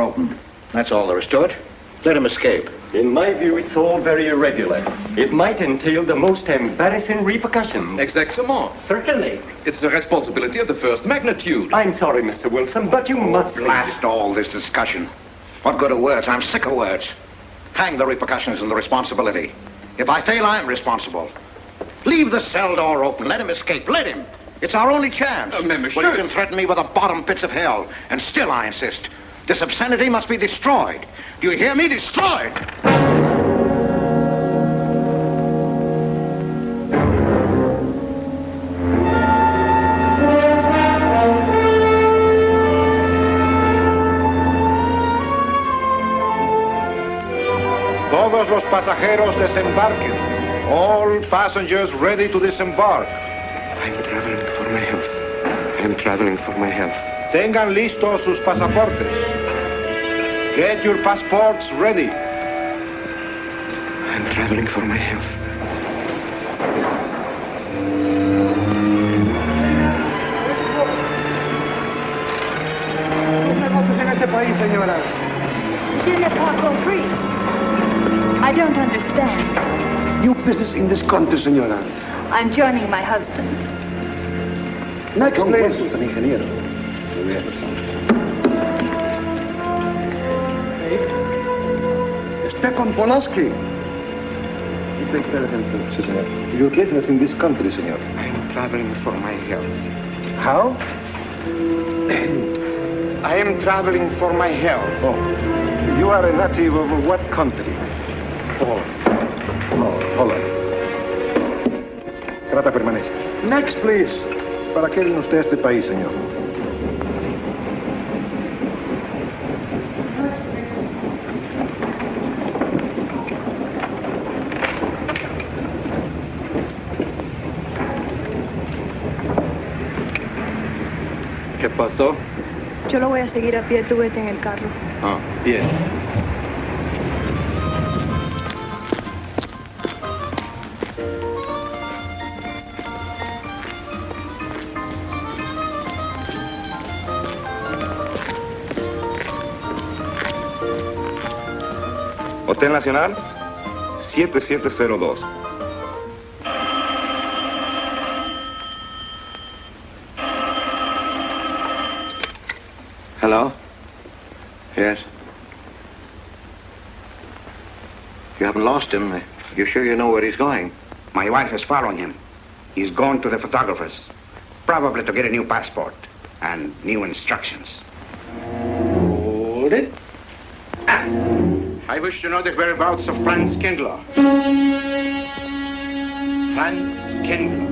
open. That's all there is to it. Let him escape. In my view, it's all very irregular. It might entail the most embarrassing repercussions. Exactement. Certainly. It's the responsibility of the first magnitude. I'm sorry, Mr. Wilson, but you must Blast all this discussion. What good are words? I'm sick of words. Hang the repercussions and the responsibility. If I fail, I'm responsible. Leave the cell door open. Let him escape. Let him. It's our only chance. Monsieur. Well, you can threaten me with the bottom pits of hell, and still I insist. This obscenity must be destroyed. Do you hear me? Destroyed! Todos los pasajeros desembarquen. All passengers ready to disembark. I'm traveling for my health. I'm traveling for my health. Tengan listos sus pasaportes. Get your passports ready. I'm traveling for my health. Je n'ai pas compris. I don't understand. New business in this country, senora. I'm joining my husband. Next, please. An ingeniero. Stefan Polaski. You take care of him, too. Senor. Your business in this country, senor. I'm traveling for my health. How? I am traveling for my health. Oh. You are a native of what country? Holland. Trata permanece. Next, please. ¿Para qué vino usted a este país, señor? ¿Qué pasó? Yo lo voy a seguir a pie, tú vete en el carro. Ah, bien. Hotel Nacional, 7702. Hello? Yes? You haven't lost him. You're sure you know where he's going? My wife is following him. He's gone to the photographer's, probably to get a new passport and new instructions. Hold it. I wish to know the whereabouts of Franz Kindler. Franz Kindler.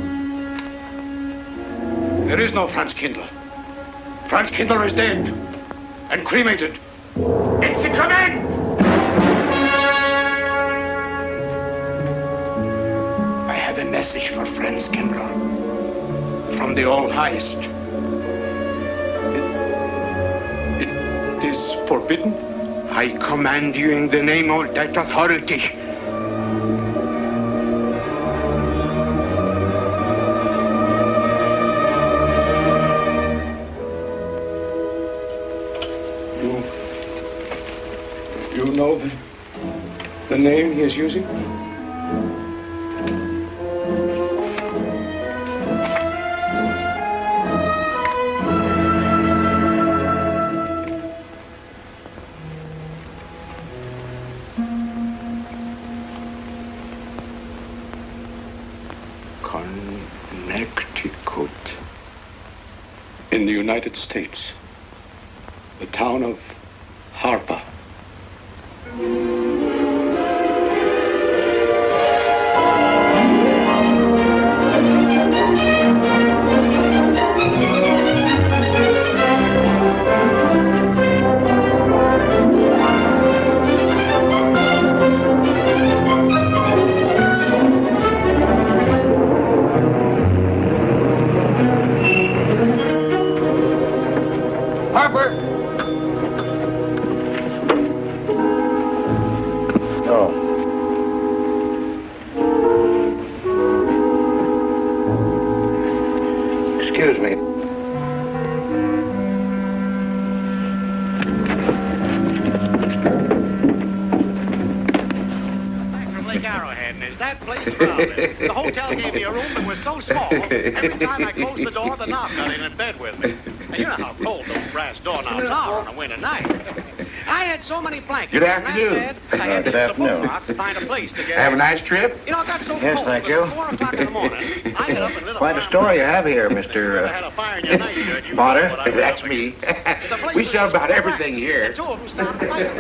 There is no Franz Kindler. Franz Kindler is dead and cremated. It's a command! I have a message for Franz Kindler from the All-Highest. It is forbidden? I command you in the name of that authority. You know the name he is using? Connecticut. In the United States. The town of Harper. Excuse me. And is that place crowded? The hotel gave me a room that was so small, every time I closed the door, the knob got in bed with me. And you know how cold those brass doorknobs are on a winter night. I had so many blankets Good in that afternoon. bed, I had to use a boat rock to find a place to get Have a in. nice trip? You know, it got so Yes, cold. thank it you. was 4 o'clock in the morning. I got up and lit a Quite a fire. story you have here, Mr. I had a fire in your night shirt. You Potter. know what I That's was me. The place We was sell just about full of everything rats. here. And 2 of them started fighting.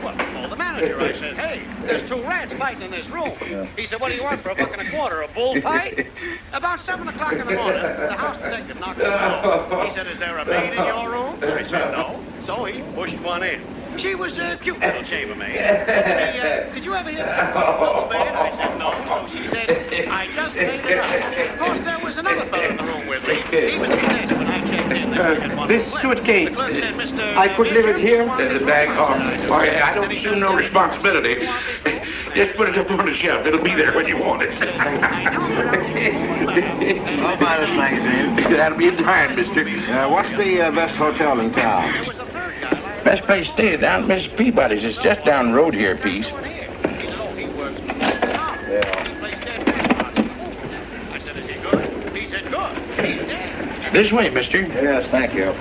Well, I told the manager, I said, hey, there's 2 rats fighting in this room. He said, what do you want for $1.25? A bullfight? About 7 o'clock in the morning, the house detective knocked on the door. He said, is there a maid in your room? I said, no. So he pushed one in. She was a cute little chambermaid. Said to me, did you ever hear the double bed? I said, no. So she said, I just made it up. Of course, there was another fellow in the room with me. He was at the desk when I checked in. This suitcase, The clerk said, Mr. I could leave it here? There's a bag off. Oh, yeah, I don't assume no responsibility. Just put it up on the shelf. It'll be there when you want it. I'll buy this magazine. That'll be fine, mister. What's the best hotel in town? There was a third guy. Best place to stay down at Mrs. Peabody's. It's just down the road here a piece. He said, oh, he works. I said, is he good? He said, good. He's dead. This way, mister. Yes, thank you.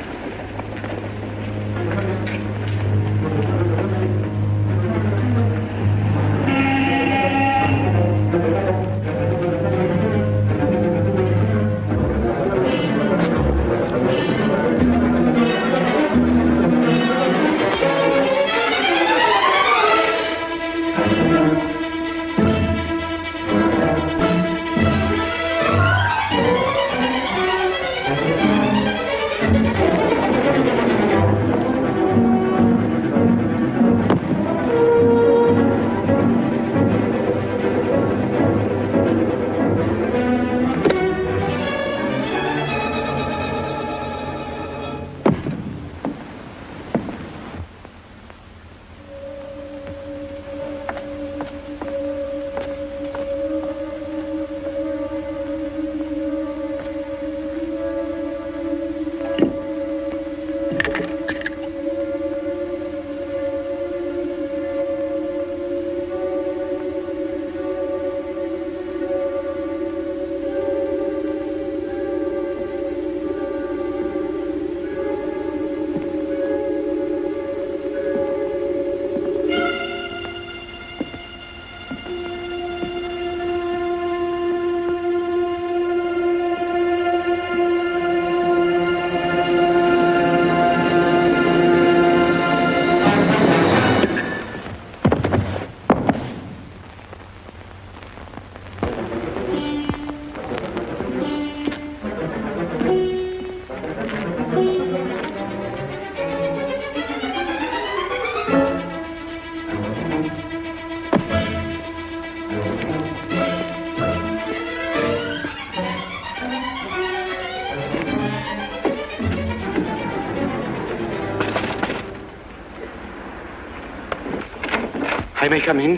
I may come in?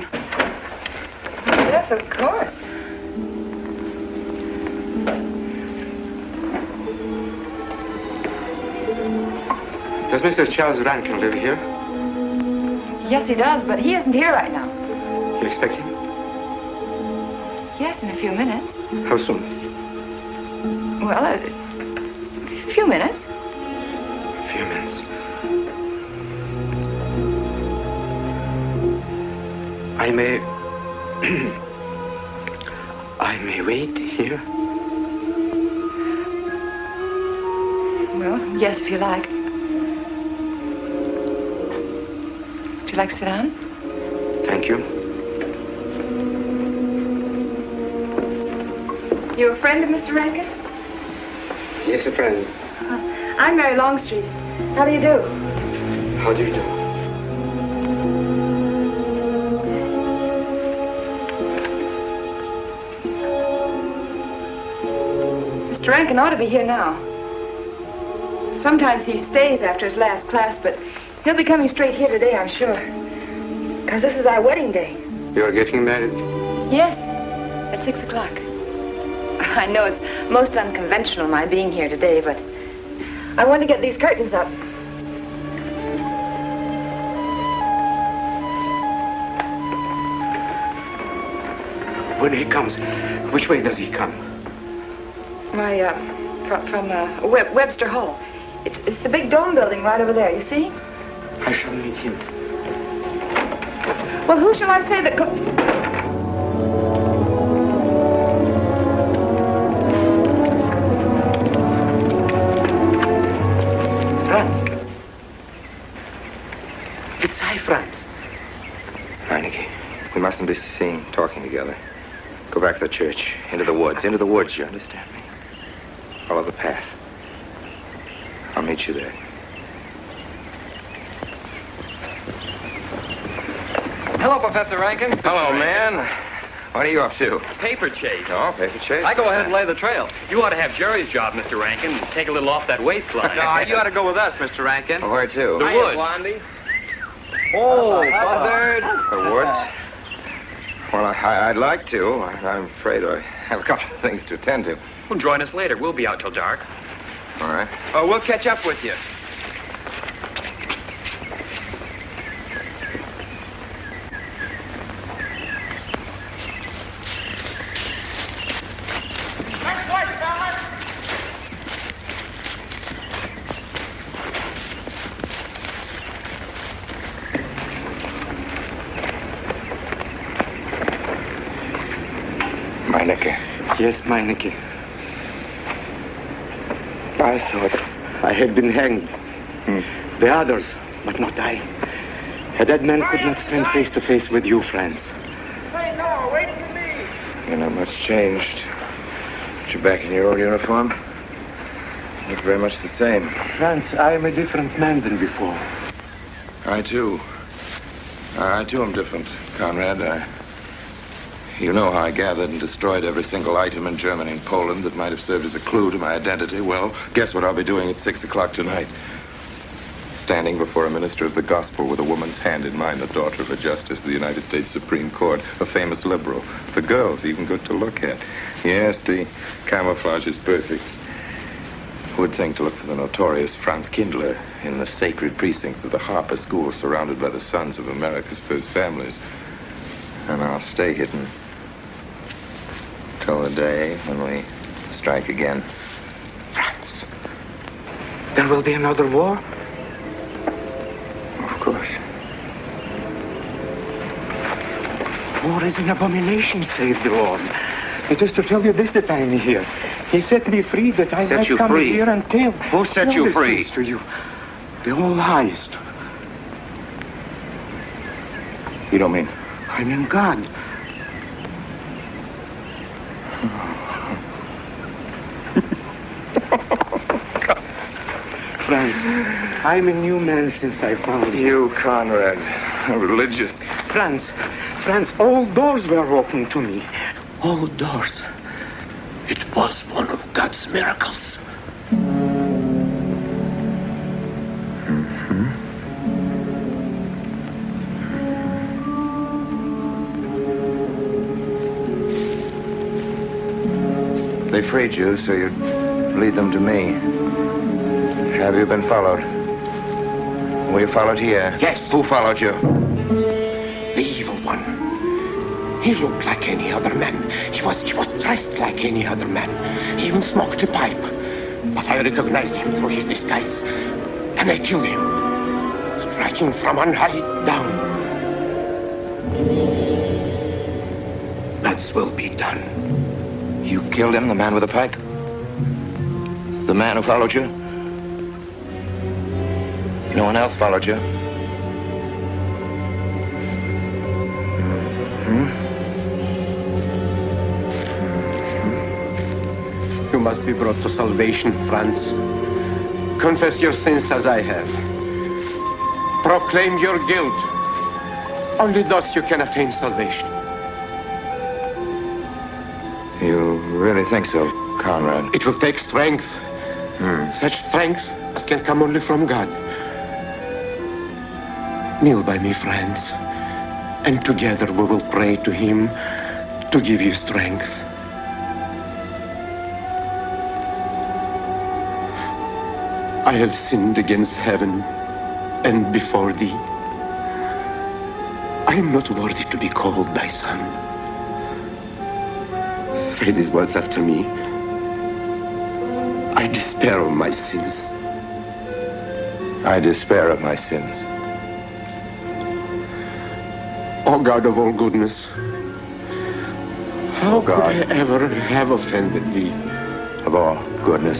Yes, of course. Does Mr. Charles Rankin live here? Yes, he does, but he isn't here right now. You expect him? Yes, in a few minutes. How soon? Well, a few minutes. A few minutes. I may... I may wait here? Well, yes, if you like. Would you like to sit down? Thank you. You a friend of Mr. Rankin? Yes, a friend. I'm Mary Longstreet. How do you do? How do you do? Mr. Rankin ought to be here now. Sometimes he stays after his last class, but he'll be coming straight here today, I'm sure. Because this is our wedding day. You're getting married? Yes, at 6 o'clock. I know it's most unconventional, my being here today, but I want to get these curtains up. When he comes, which way does he come? Why, from Webster Hall. It's the big dome building right over there, you see? I shall meet him. Well, who shall I say that Franz. It's I, Franz. Heineke, we mustn't be seen talking together. Go back to the church. Into the woods, you understand me? Follow the path. I'll meet you there. Hello, Professor Rankin. Hello, man. What are you up to? Paper chase. Oh, paper chase? I go ahead and lay the trail. You ought to have Jerry's job, Mr. Rankin. Take a little off that waistline. No, you ought to go with us, Mr. Rankin. Oh, where to? The woods. Blondie. Oh, Buzzard. The woods? Well, I'd like to. I'm afraid I have a couple of things to attend to. Well, join us later. We'll be out till dark. All right. Oh, we'll catch up with you. Meineke. Yes, Meineke. I thought I had been hanged. The others, but not I. A dead man could not stand face to face with you, Franz. You're not much changed. But you're back in your old uniform. Look very much the same. Franz, I am a different man than before. I, too. I, too, am different, Conrad. You know how I gathered and destroyed every single item in Germany and Poland that might have served as a clue to my identity. Well, guess what I'll be doing at 6 o'clock tonight? Standing before a minister of the gospel with a woman's hand in mine, the daughter of a justice of the United States Supreme Court, a famous liberal. The girl's even good to look at. Yes, the camouflage is perfect. Who would think to look for the notorious Franz Kindler in the sacred precincts of the Harper School, surrounded by the sons of America's first families? And I'll stay hidden till the day when we strike again. Franz, there will be another war? Of course. War is an abomination, saith the Lord. It is to tell you this that I am here. He set me free that I might come here and tell. Who set you free? To you. The All Highest. You don't mean? I mean God. Franz, I'm a new man since I found you. You, Conrad, religious. Franz, all doors were open to me. All doors. It was one of God's miracles. They freed you so you'd lead them to me. Have you been followed? Were you followed here? Yes. Who followed you? The evil one. He looked like any other man. He was dressed like any other man. He even smoked a pipe. But I recognized him through his disguise. And I killed him. Striking from on high down. God's will be done. You killed him, the man with the pipe? The man who followed you? No one else followed you? You must be brought to salvation, Franz. Confess your sins as I have. Proclaim your guilt. Only thus you can attain salvation. You really think so, Conrad? It will take strength. Such strength as can come only from God. Kneel by me, friends, and together we will pray to Him to give you strength. I have sinned against heaven and before thee. I am not worthy to be called thy son. say these words after me. I despair of my sins. I despair of my sins. O God of all goodness, how could God. I ever have offended thee? Of all goodness.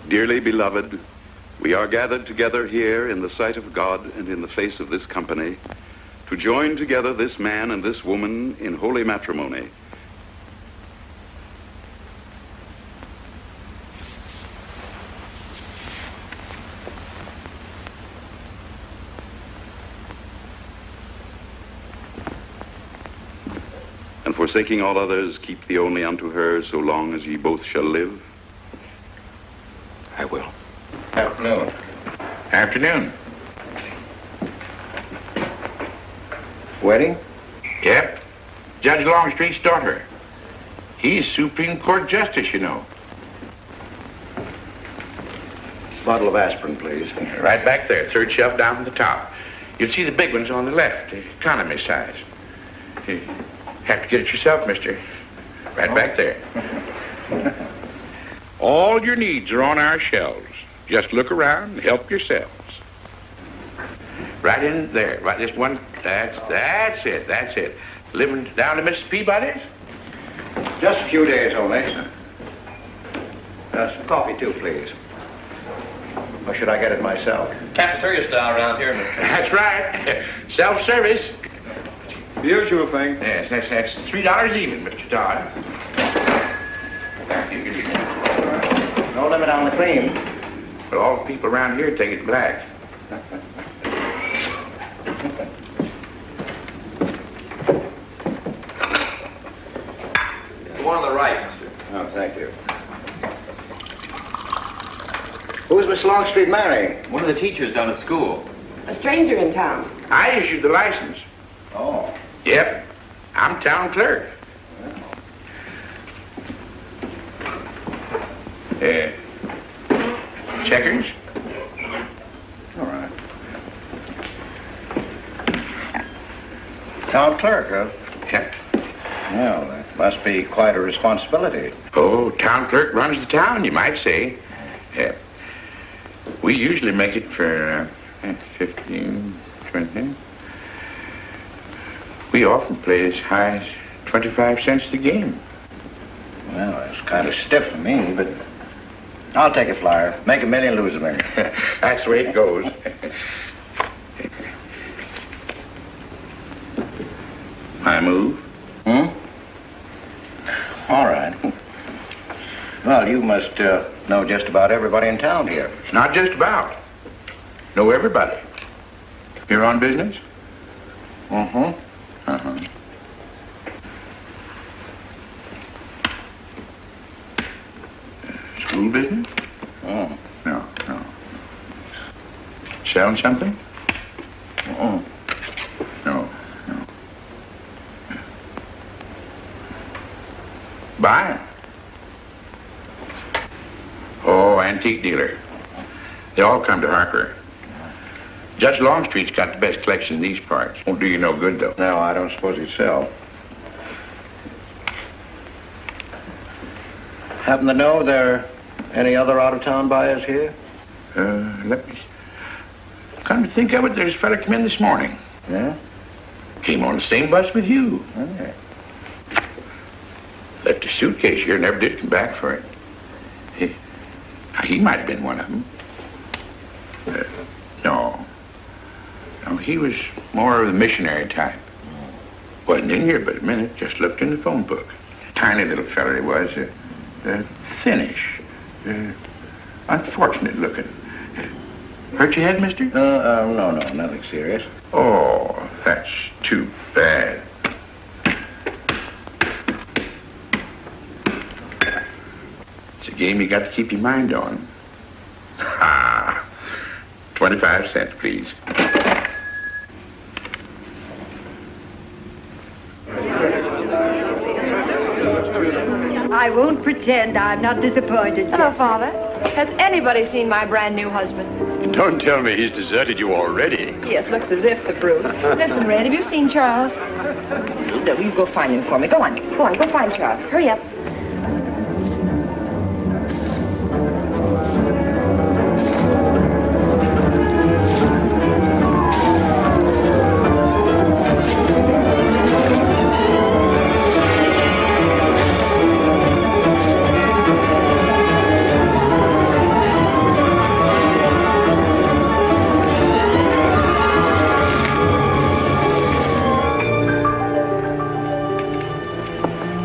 Dearly beloved, we are gathered together here in the sight of God and in the face of this company to join together this man and this woman in holy matrimony. And forsaking all others, keep thee only unto her so long as ye both shall live. I will. Afternoon. Afternoon. Wedding? Yep. Judge Longstreet's daughter. He's Supreme Court Justice, you know. Bottle of aspirin, please. Right back there, third shelf down from the top. You'll see the big ones on the left, the economy size. You have to get it yourself, mister. Right back there. All your needs are on our shelves. Just look around and help yourselves. Right in there. Right this one. That's it. That's it. Living down to Mrs. Peabody's? Just a few days only. Some coffee, too, please. Or should I get it myself? Cafeteria style around here, mister. That's right. Self-service. Usual thing. Yes, that's $3 even, Mr. Todd. You can eat it. No limit on the cream. But all the people around here take it black. The one on the right, mister. Oh, thank you. Who's Miss Longstreet marrying? One of the teachers down at school. A stranger in town. I issued the license. Oh. Yep. I'm town clerk. Checkers? All right. Town clerk, huh? Yep. Well, that must be quite a responsibility. Oh, town clerk runs the town, you might say. We usually make it for 15, 20. We often play as high as 25 cents a game. Well, that's kind of stiff for me, but I'll take a flyer. Make $1 million, lose $1 million. That's the way it goes. I move. All right. Well, you must know just about everybody in town here. Not just about. Know everybody. You're on business? Mm-hmm. Uh-huh. School business? Oh. No. Selling something? Mm-mm. No. Buy 'em. Oh, antique dealer. They all come to Harper. Judge Longstreet's got the best collection in these parts. Won't do you no good, though. No, I don't suppose he'd sell. Happen to know there are any other out-of-town buyers here? Let me... Come to think of it, there's a fella come in this morning. Yeah? Came on the same bus with you. Okay. Left a suitcase here, never did come back for it. He might have been one of them. No. No, he was more of the missionary type. Wasn't in here but a minute, just looked in the phone book. Tiny little fella he was, thinnish, unfortunate looking. Hurt your head, mister? No, nothing serious. Oh, that's too bad. It's a game you got to keep your mind on. Ha! 25 cents, please. I won't pretend I'm not disappointed. Hello, Father. Has anybody seen my brand new husband? Don't tell me he's deserted you already. Yes, looks as if, the brute. Listen, Red, have you seen Charles? No, you go find him for me. Go on, go find Charles. Hurry up.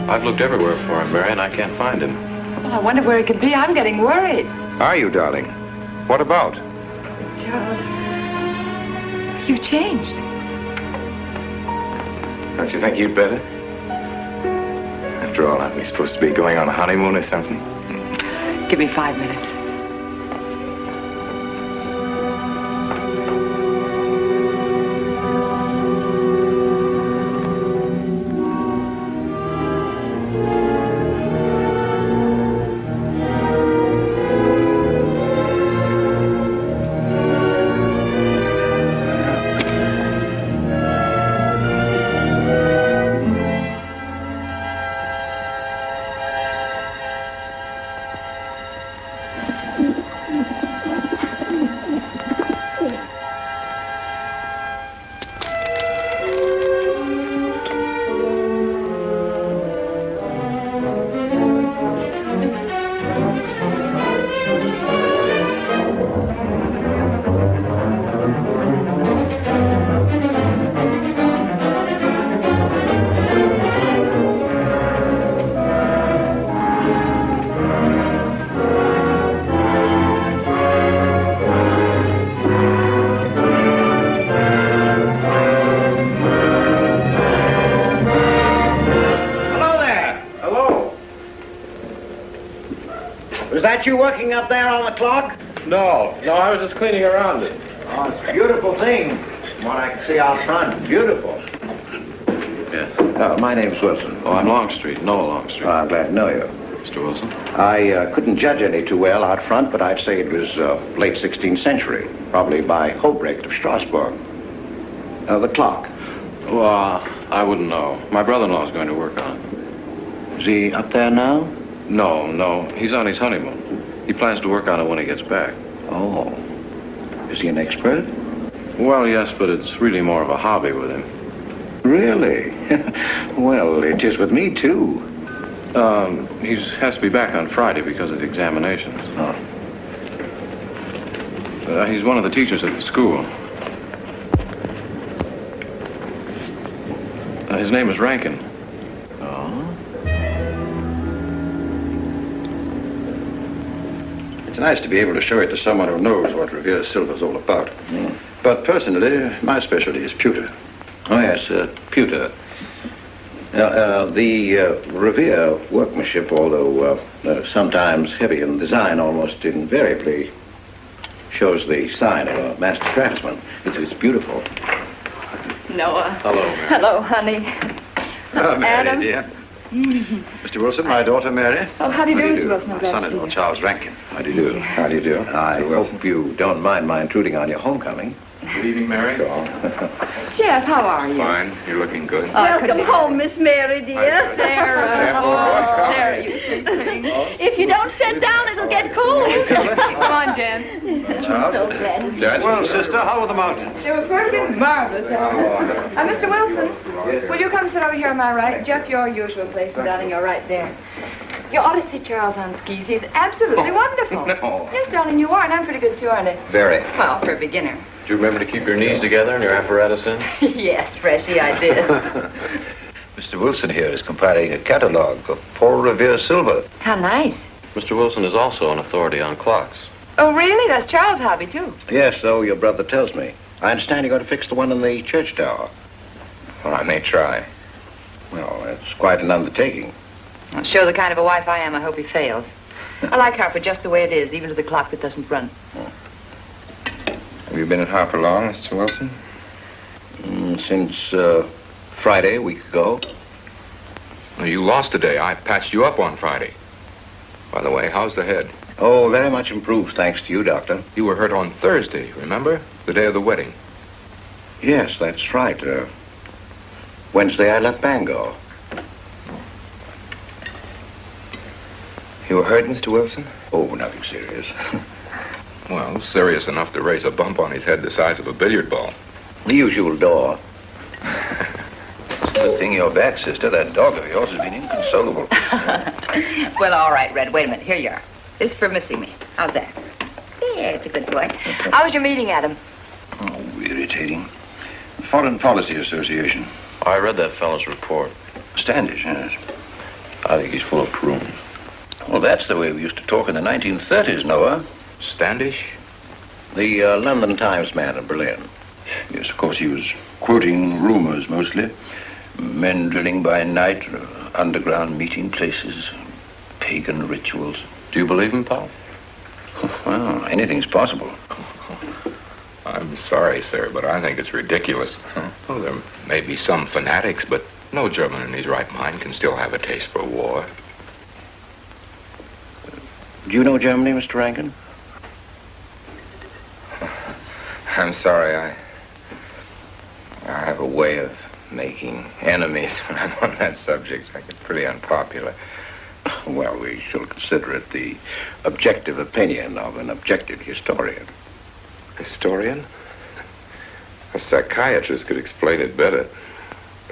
I've looked everywhere for him, Mary, and I can't find him. Well, I wonder where he could be. I'm getting worried. Are you, darling? What about? Charles, you've changed. Don't you think you'd better? After all, aren't we supposed to be going on a honeymoon or something? Give me 5 minutes. Was that you working up there on the clock? No, I was just cleaning around it. Oh, it's a beautiful thing. From what I can see out front, beautiful. Yes. My name's Wilson. Oh, I'm Longstreet, Noah Longstreet. I'm glad to know you. Mr. Wilson? I couldn't judge any too well out front, but I'd say it was late 16th century, probably by Hobrecht of Strasbourg. The clock. Well, I wouldn't know. My brother-in-law's going to work on it. Is he up there now? No. He's on his honeymoon. He plans to work on it when he gets back. Oh. Is he an expert? Well, yes, but it's really more of a hobby with him. Really? Well, it is with me, too. He has to be back on Friday because of the examinations. Oh. He's one of the teachers at the school. His name is Rankin. Oh? It's nice to be able to show it to someone who knows what Revere Silver's all about. Mm. But personally, my specialty is pewter. Oh, yes, pewter. The Revere workmanship, although sometimes heavy in design, almost invariably shows the sign of a master craftsman. It's beautiful. Noah. Hello, Mary. Hello, honey. Mary, Adam. dear. Mr. Wilson, my daughter Mary. Oh, how do you do, Mr. Wilson? I'm My glad to see son-in-law, you. Charles Rankin. How do you do? How do you do? I hope you don't mind my intruding on your homecoming. Good evening, Mary. Jeff, how are you? Fine. You're looking good. Welcome home, Miss Mary, dear. Sarah. Oh, Sarah, you sweet thing. If you don't sit down, it'll get cold. Come on, Jen. Charles? So glad. Well, sister, how were the mountains? They were perfectly marvelous. Mr. Wilson, will you come sit over here on my right? Jeff, your usual place, and darling, you're right there. You ought to see Charles on skis. He's absolutely wonderful. No. Yes, darling, you are, and I'm pretty good too, aren't I? Very. Well, for a beginner. Do you remember to keep your knees together and your apparatus in? Yes, Freshy, I did. Mr. Wilson here is compiling a catalogue of Paul Revere silver. How nice. Mr. Wilson is also an authority on clocks. Oh, really? That's Charles' hobby, too. Yes, so your brother tells me. I understand you're going to fix the one in the church tower. Well, I may try. Well, that's quite an undertaking. Well, show the kind of a wife I am, I hope he fails. I like Harper just the way it is, even to the clock that doesn't run. Have you been at Harper long, Mr. Wilson? Since Friday, a week ago. Well, you lost today. I patched you up on Friday. By the way, how's the head? Oh, very much improved, thanks to you, Doctor. You were hurt on Thursday, remember? The day of the wedding. Yes, that's right. Wednesday, I left Bangor. You were hurt, Mr. Wilson? Oh, nothing serious. Well, serious enough to raise a bump on his head the size of a billiard ball. The usual door. Good thing you're back, sister. That dog of yours has been inconsolable. Well, all right, Red. Wait a minute. Here you are. This is for missing me. How's that? Yeah, it's a good boy. How was your meeting, Adam? Oh, irritating. Foreign Policy Association. I read that fellow's report. Standish, yes. I think he's full of prunes. Well, that's the way we used to talk in the 1930s, Noah. Standish? The London Times man in Berlin. Yes, of course, he was quoting rumors mostly. Men drilling by night, underground meeting places, pagan rituals. Do you believe him, Paul? Well, anything's possible. I'm sorry, sir, but I think it's ridiculous. Oh, there may be some fanatics, but no German in his right mind can still have a taste for war. Do you know Germany, Mr. Rankin? I'm sorry, I have a way of making enemies when I'm on that subject. I get pretty unpopular. Well, we shall consider it the objective opinion of an objective historian. Historian? A psychiatrist could explain it better.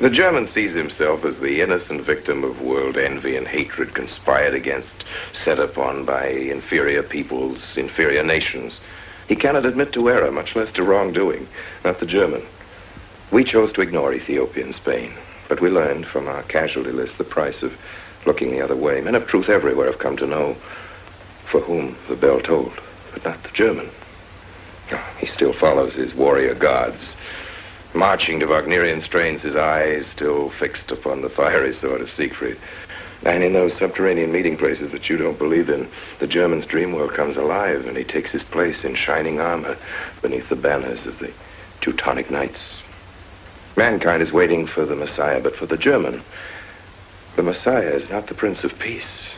The German sees himself as the innocent victim of world envy and hatred conspired against, set upon by inferior peoples, inferior nations. He cannot admit to error, much less to wrongdoing. Not the German. We chose to ignore Ethiopia and Spain, but we learned from our casualty list the price of looking the other way. Men of truth everywhere have come to know for whom the bell tolled, but not the German. He still follows his warrior gods, marching to Wagnerian strains, his eyes still fixed upon the fiery sword of Siegfried. And in those subterranean meeting places that you don't believe in, the German's dream world comes alive, and he takes his place in shining armor beneath the banners of the Teutonic Knights. Mankind is waiting for the Messiah, but for the German, the Messiah is not the Prince of Peace.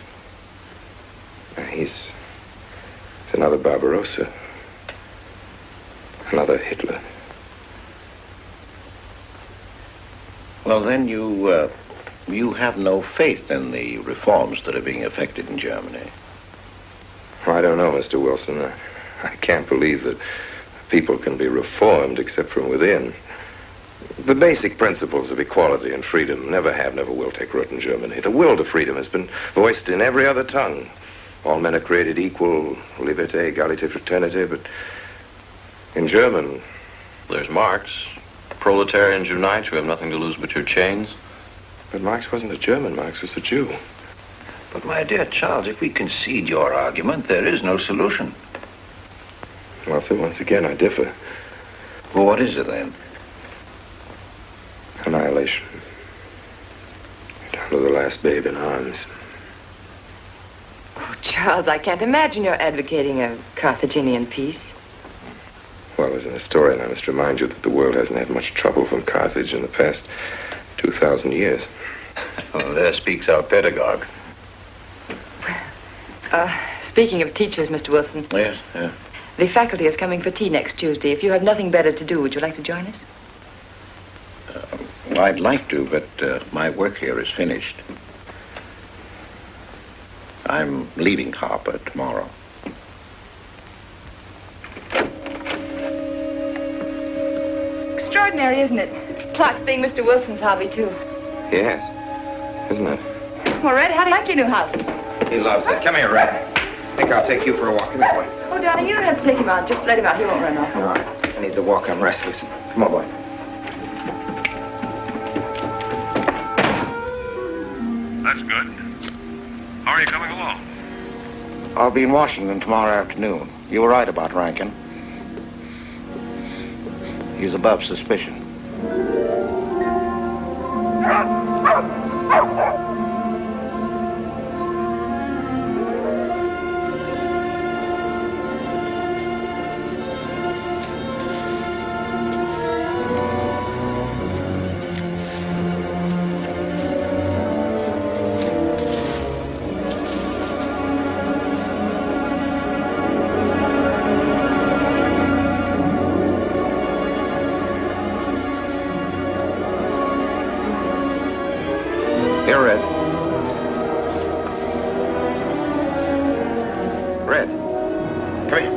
He's another Barbarossa, another Hitler. Well, then you have no faith in the reforms that are being effected in Germany. I don't know, Mr. Wilson. I can't believe that people can be reformed except from within. The basic principles of equality and freedom never have, never will take root in Germany. The will to freedom has been voiced in every other tongue. All men are created equal, liberté, égalité, fraternité, but in German... There's Marx. Proletarians unite, you have nothing to lose but your chains. But Marx wasn't a German, Marx was a Jew. But, my dear Charles, if we concede your argument, there is no solution. Well, so once again, I differ. Well, what is it, then? Annihilation. Down to the last babe in arms. Oh, Charles, I can't imagine you're advocating a Carthaginian peace. Well, as an historian, I must remind you that the world hasn't had much trouble from Carthage in the past 2,000 years. Well, there speaks our pedagogue. Speaking of teachers, Mr. Wilson. Yes, yeah. The faculty is coming for tea next Tuesday. If you have nothing better to do, would you like to join us? I'd like to, but my work here is finished. I'm leaving Harper tomorrow. Extraordinary, isn't it? Clocks being Mr. Wilson's hobby, too. Yes, isn't it? Well, Red, how do you like your new house? He loves it. Come here, Red. I think I'll take you for a walk. Come here, boy. Oh, darling, you don't have to take him out. Just let him out. He won't run off. All right. I need to walk. I'm restless. Come on, boy. That's good. How are you coming along? I'll be in Washington tomorrow afternoon. You were right about Rankin. He's above suspicion. Here, Red. Red. Come here.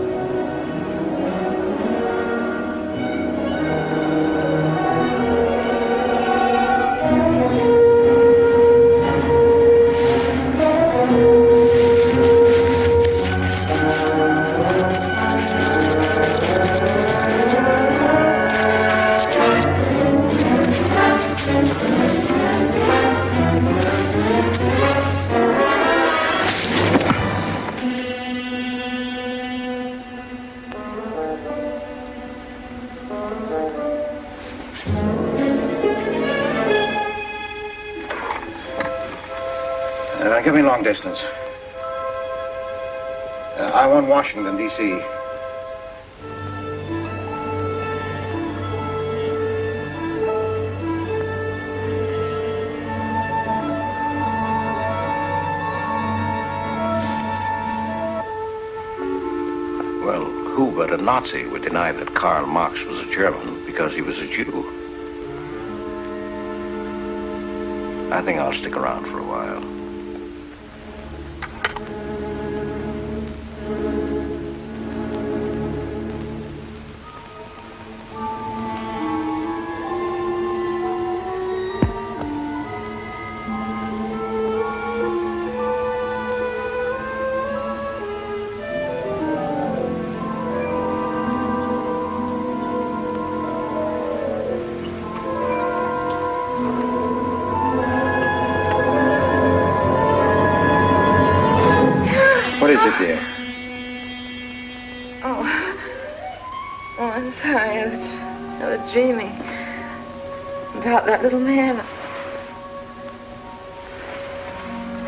Give me long distance. I want Washington, D.C. Well, who but a Nazi would deny that Karl Marx was a German because he was a Jew? I think I'll stick around for a while. What is it, dear? Oh, I'm sorry. I was dreaming about that little man.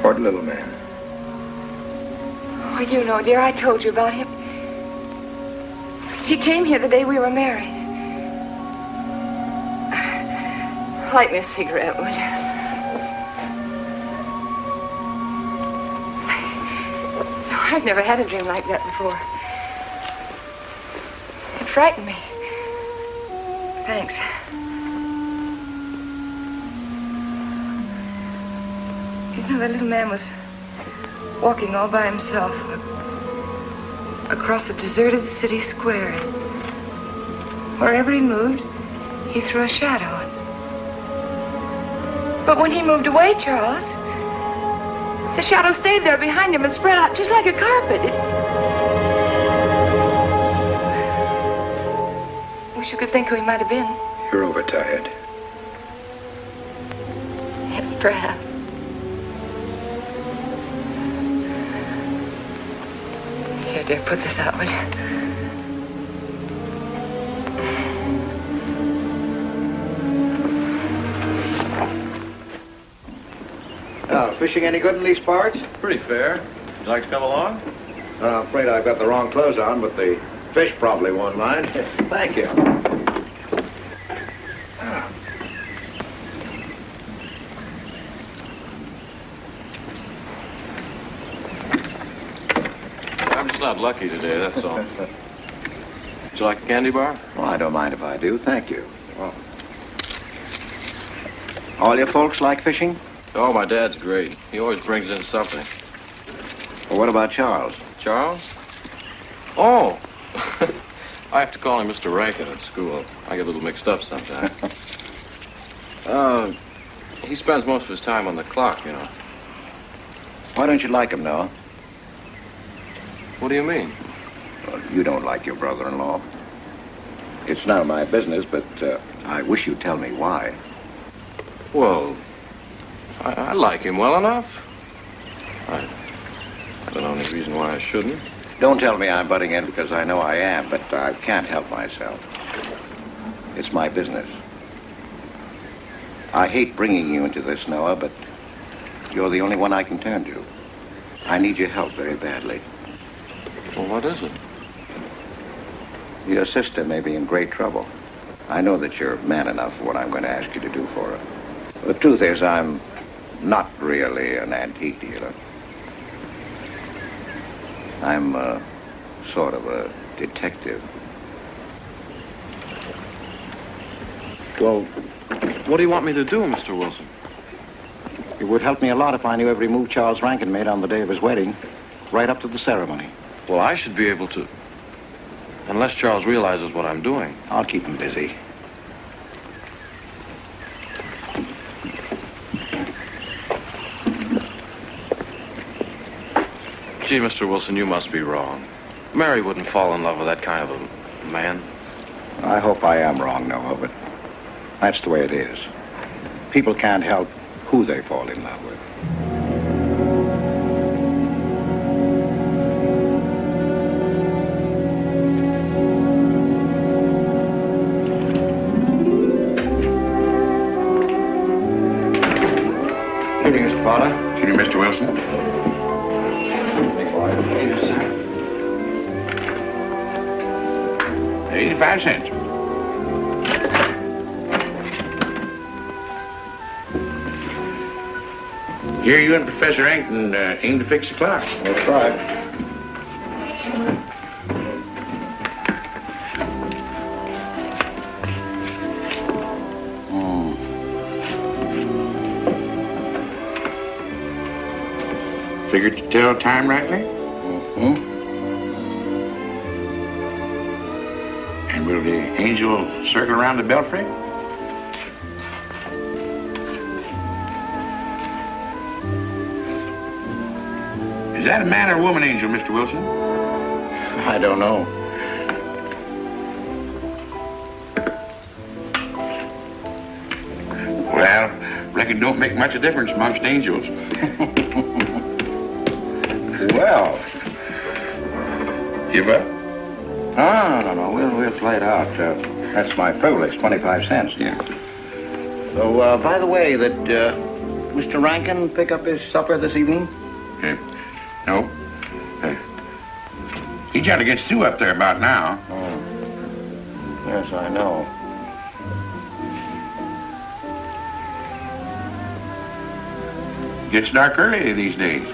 What little man? Oh, you know, dear, I told you about him. He came here the day we were married. Light me a cigarette, would you? I've never had a dream like that before. It frightened me. Thanks. You know, that little man was walking all by himself across a deserted city square. Wherever he moved, he threw a shadow. But when he moved away, Charles, the shadow stayed there behind him and spread out just like a carpet. Wish you could think who he might have been. You're overtired. Yes, perhaps. Here, dear, put this out, will you? Fishing any good in these parts? Pretty fair. Would you like to come along? I'm afraid I've got the wrong clothes on, but the fish probably won't mind. Thank you. got lucky today, that's all. Would you like a candy bar? Oh, I don't mind if I do. Thank you. Oh. All your folks like fishing? Oh, my dad's great. He always brings in something. Well, what about Charles? Charles? Oh! I have to call him Mr. Rankin at school. I get a little mixed up sometimes. He spends most of his time on the clock, you know. Why don't you like him, Noah? What do you mean? Well, you don't like your brother-in-law. It's none of my business, but I wish you'd tell me why. Well, I like him well enough. I don't know any reason why I shouldn't. Don't tell me I'm butting in because I know I am, but I can't help myself. It's my business. I hate bringing you into this, Noah, but you're the only one I can turn to. I need your help very badly. Well, what is it? Your sister may be in great trouble. I know that you're man enough for what I'm going to ask you to do for her. The truth is, I'm not really an antique dealer. I'm sort of a detective. Well, what do you want me to do, Mr. Wilson? It would help me a lot if I knew every move Charles Rankin made on the day of his wedding, right up to the ceremony. Well, I should be able to. Unless Charles realizes what I'm doing. I'll keep him busy. Gee, Mr. Wilson, you must be wrong. Mary wouldn't fall in love with that kind of a man. I hope I am wrong, Noah, but that's the way it is. People can't help who they fall in love with. Good evening, Mr. Potter. Good evening, Mr. Wilson. 85 cents. Here you and Professor Ankton aim to fix the clock. We'll try. Figured to tell time rightly? Mm-hmm. And will the angel circle around the belfry? Is that a man or a woman angel, Mr. Wilson? I don't know. Well, reckon don't make much of a difference amongst angels. Well. Give up? No. We'll play it out. That's my privilege, 25 cents. Yeah. So, by the way, did Mr. Rankin pick up his supper this evening? No. He tried to get Sue up there about now. Oh. Yes, I know. Gets dark early these days.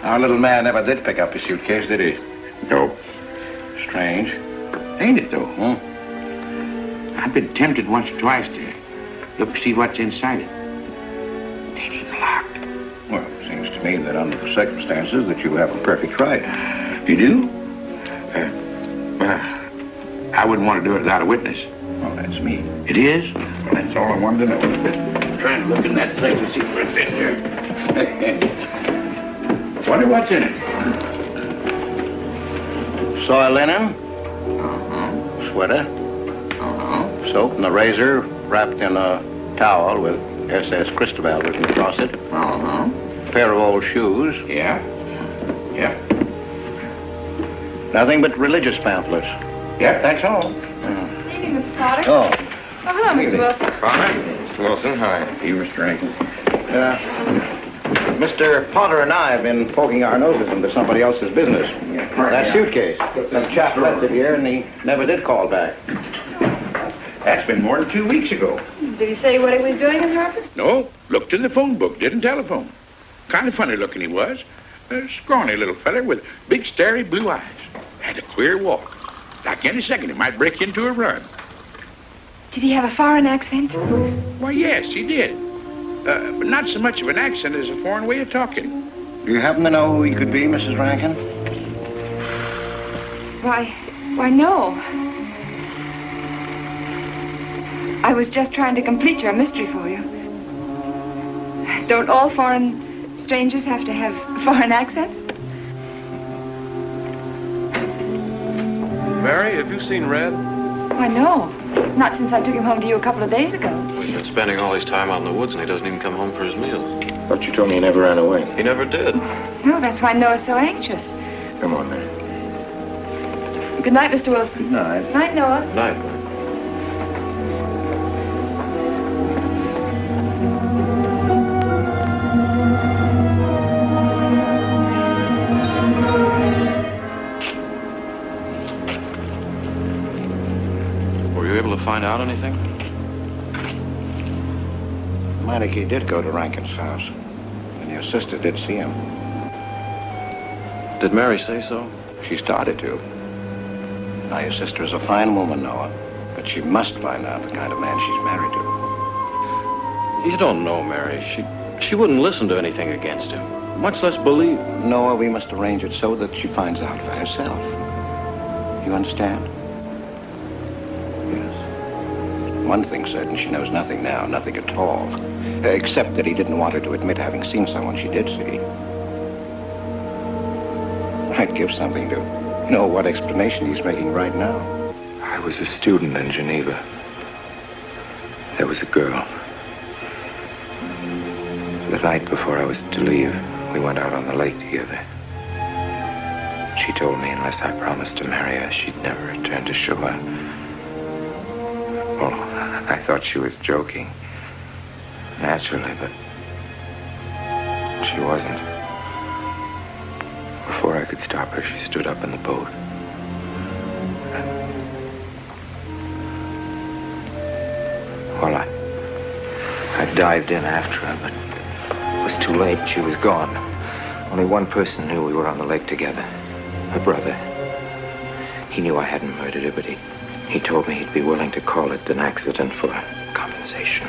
Our little man never did pick up his suitcase, did he? No. Strange. Ain't it, though? I've been tempted once or twice to look and see what's inside it. It ain't even locked. Well, it seems to me that under the circumstances that you have a perfect right. You do? Well, I wouldn't want to do it without a witness. Well, that's me. It is? That's all I wanted to know. I'm trying to look in that thing to see what it's in here. Wonder what's in it. Soil linen. Sweater. Soap and a razor wrapped in a towel with SS Cristobal written across it. A pair of old shoes. Yeah. Nothing but religious pamphlets. Yep, that's all. Good evening, Mr. Potter. Oh. Oh, hello, Mr. Wilson. Father? Wilson. Hi. You, Mr. Rankin. Mr. Potter and I have been poking our noses into somebody else's business. That suitcase. Some chap left it here, and he never did call back. That's been more than 2 weeks ago. Did he say what he was doing in Harvard? No, looked in the phone book, didn't telephone. Kind of funny looking he was. A scrawny little feller with big, starry blue eyes. Had a queer walk. Like any second, he might break into a run. Did he have a foreign accent? Why, yes, he did. But not so much of an accent as a foreign way of talking. Do you happen to know who he could be, Mrs. Rankin? Why, no. I was just trying to complete your mystery for you. Don't all foreign strangers have to have foreign accents? Mary, have you seen Red? Why, no. Not since I took him home to you a couple of days ago. He's been spending all his time out in the woods, and he doesn't even come home for his meals. But you told me he never ran away. He never did. No, that's why Noah's so anxious. Come on, Mary. Good night, Mr. Wilson. Good night. Night, Noah. Night. Find out anything? Meineke did go to Rankin's house, and your sister did see him. Did Mary say so? She started to. Now, your sister is a fine woman, Noah, but she must find out the kind of man she's married to. You don't know, Mary. She wouldn't listen to anything against him, much less believe. Noah, we must arrange it so that she finds out for herself. You understand? One thing's certain, she knows nothing now, nothing at all. Except that he didn't want her to admit having seen someone she did see. I'd give something to know what explanation he's making right now. I was a student in Geneva. There was a girl. The night before I was to leave, we went out on the lake together. She told me unless I promised to marry her, she'd never return to shore. Well, I thought she was joking. Naturally, but she wasn't. Before I could stop her, she stood up in the boat. Well, I dived in after her, but it was too late. She was gone. Only one person knew we were on the lake together. Her brother. He knew I hadn't murdered her, but he told me he'd be willing to call it an accident for compensation.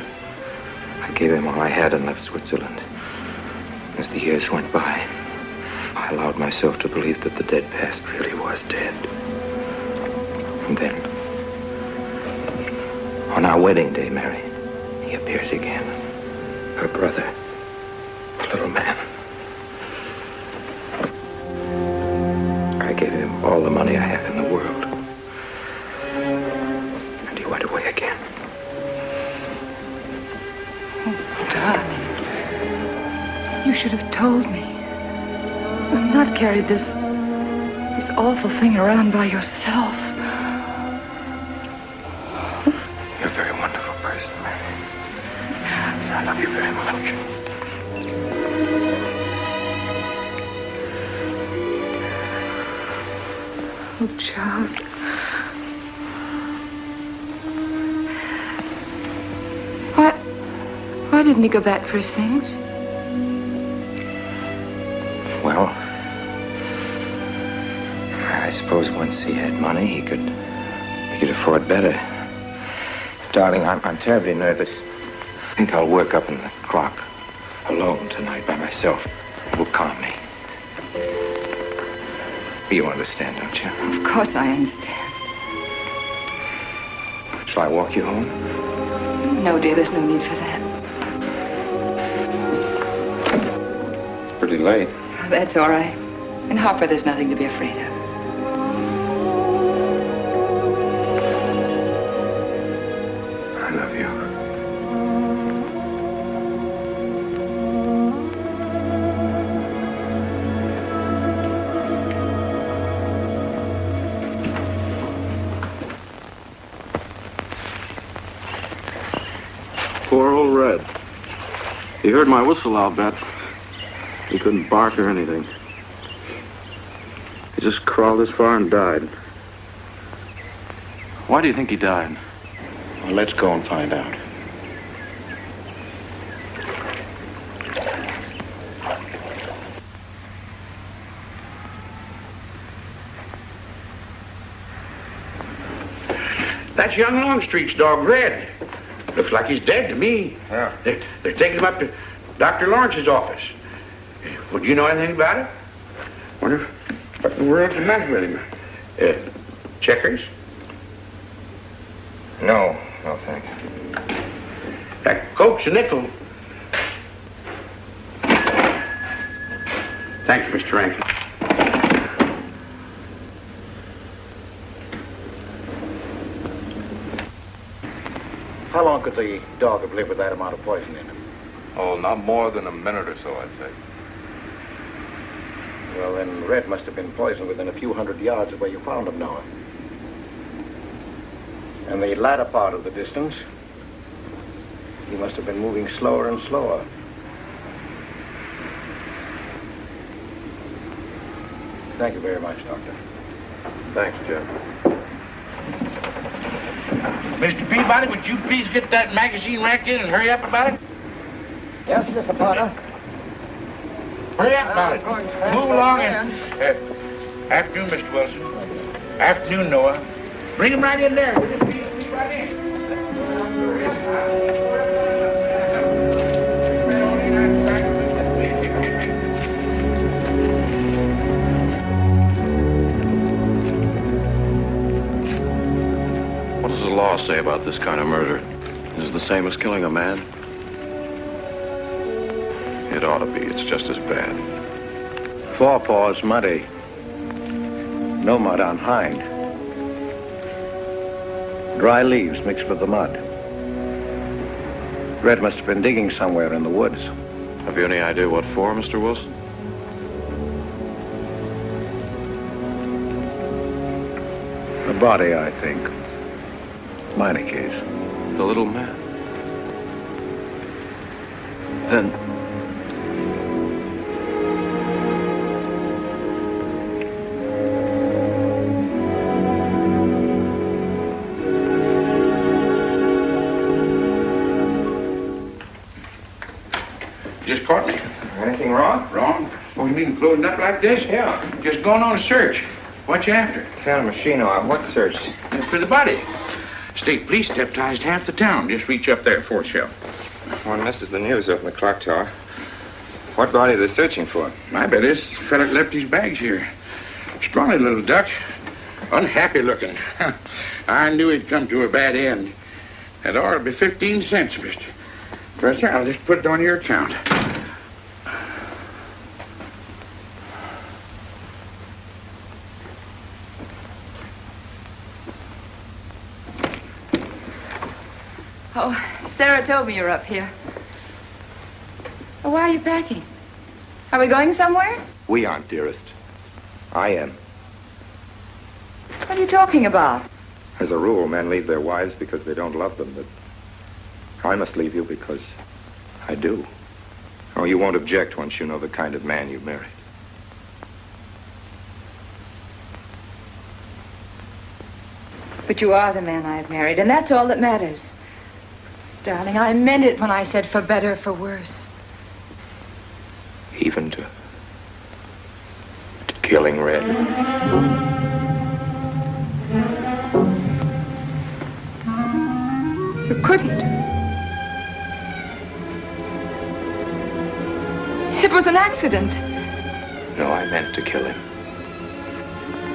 I gave him all I had and left Switzerland. As the years went by, I allowed myself to believe that the dead past really was dead. And then, on our wedding day, Mary, he appeared again. Her brother, the little man. I gave him all the money I had in the world. And he went away again. Oh, darling. You should have told me. And not carried this awful thing around by yourself. You're a very wonderful person, Mary. I love you very much. Oh, Charles. Why didn't he go back for his things? Well, I suppose once he had money, he could afford better. Darling, I'm terribly nervous. I think I'll work up in the clock alone tonight by myself. It will calm me. You understand, don't you? Of course I understand. Shall I walk you home? No, dear, there's no need for that. It's pretty late. That's all right. In Harper, there's nothing to be afraid of. I love you. Poor old heard my whistle, I'll bet. He couldn't bark or anything. He just crawled this far and died. Why do you think he died? Well, let's go and find out. That's young Longstreet's dog, Red. Looks like he's dead to me. Yeah. They're taking him up to Dr. Lawrence's office. Would you know anything about it? Wonder what in the world's the matter with him? Checkers? No, thanks. That Coke's a nickel. Thanks, Mr. Rankin. How long could the dog have lived with that amount of poison in him? Oh, not more than a minute or so, I'd say. Well, then Red must have been poisoned within a few hundred yards of where you found him, Noah. And the latter part of the distance, he must have been moving slower and slower. Thank you very much, Doctor. Thanks, Jeff. Mr. Peabody, would you please get that magazine racked in and hurry up about it? Yes, Mr. Potter. Hurry up about it. Move along and... afternoon, Mr. Wilson. Afternoon, Noah. Bring him right in there. Will you please? Right in. What does the law say about this kind of murder? Is it the same as killing a man? It ought to be. It's just as bad. Forepaws muddy. No mud on hind. Dry leaves mixed with the mud. Red must have been digging somewhere in the woods. Have you any idea what for, Mr. Wilson? A body, I think. Minor case. The little man. Then... Just caught me. Anything wrong? Wrong? Oh, you mean closing up like this? Yeah. Just going on a search. What you after? Found a machine on what search? For the body. State police deputized half the town. Just reach up there, fourth shelf. One misses the news up in the clock tower. What body are they searching for? I bet this fella left his bags here. Scrawny little duck. Unhappy looking. I knew he'd come to a bad end. That ought to be 15 cents, mister. Professor, I'll just put it on your account. Oh, Sarah told me you're up here. Well, why are you packing? Are we going somewhere? We aren't, dearest. I am. What are you talking about? As a rule, men leave their wives because they don't love them, but I must leave you because I do. Oh, you won't object once you know the kind of man you've married. But you are the man I've married, and that's all that matters. Darling, I meant it when I said for better, for worse. Even to killing Red. You couldn't. It was an accident. No, I meant to kill him.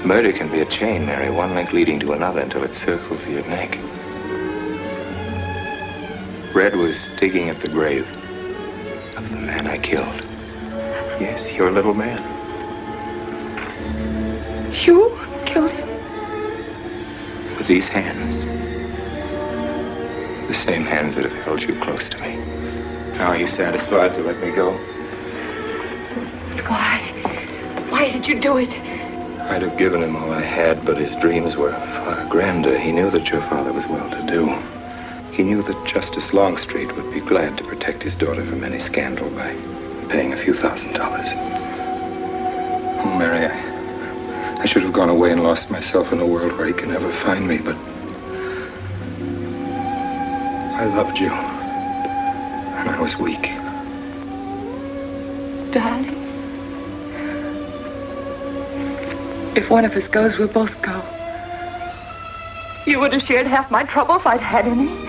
Murder can be a chain, Mary, one link leading to another until it circles your neck. Red was digging at the grave of the man I killed. Yes, your little man. You killed him? With these hands. The same hands that have held you close to me. Now, are you satisfied to let me go? Why? Why did you do it? I'd have given him all I had, but his dreams were far grander. He knew that your father was well-to-do. He knew that Justice Longstreet would be glad to protect his daughter from any scandal by paying a few $1,000s. Oh, Mary, I should have gone away and lost myself in a world where he could never find me, but I loved you, and I was weak. Darling, if one of us goes, we'll both go. You would have shared half my trouble if I'd had any.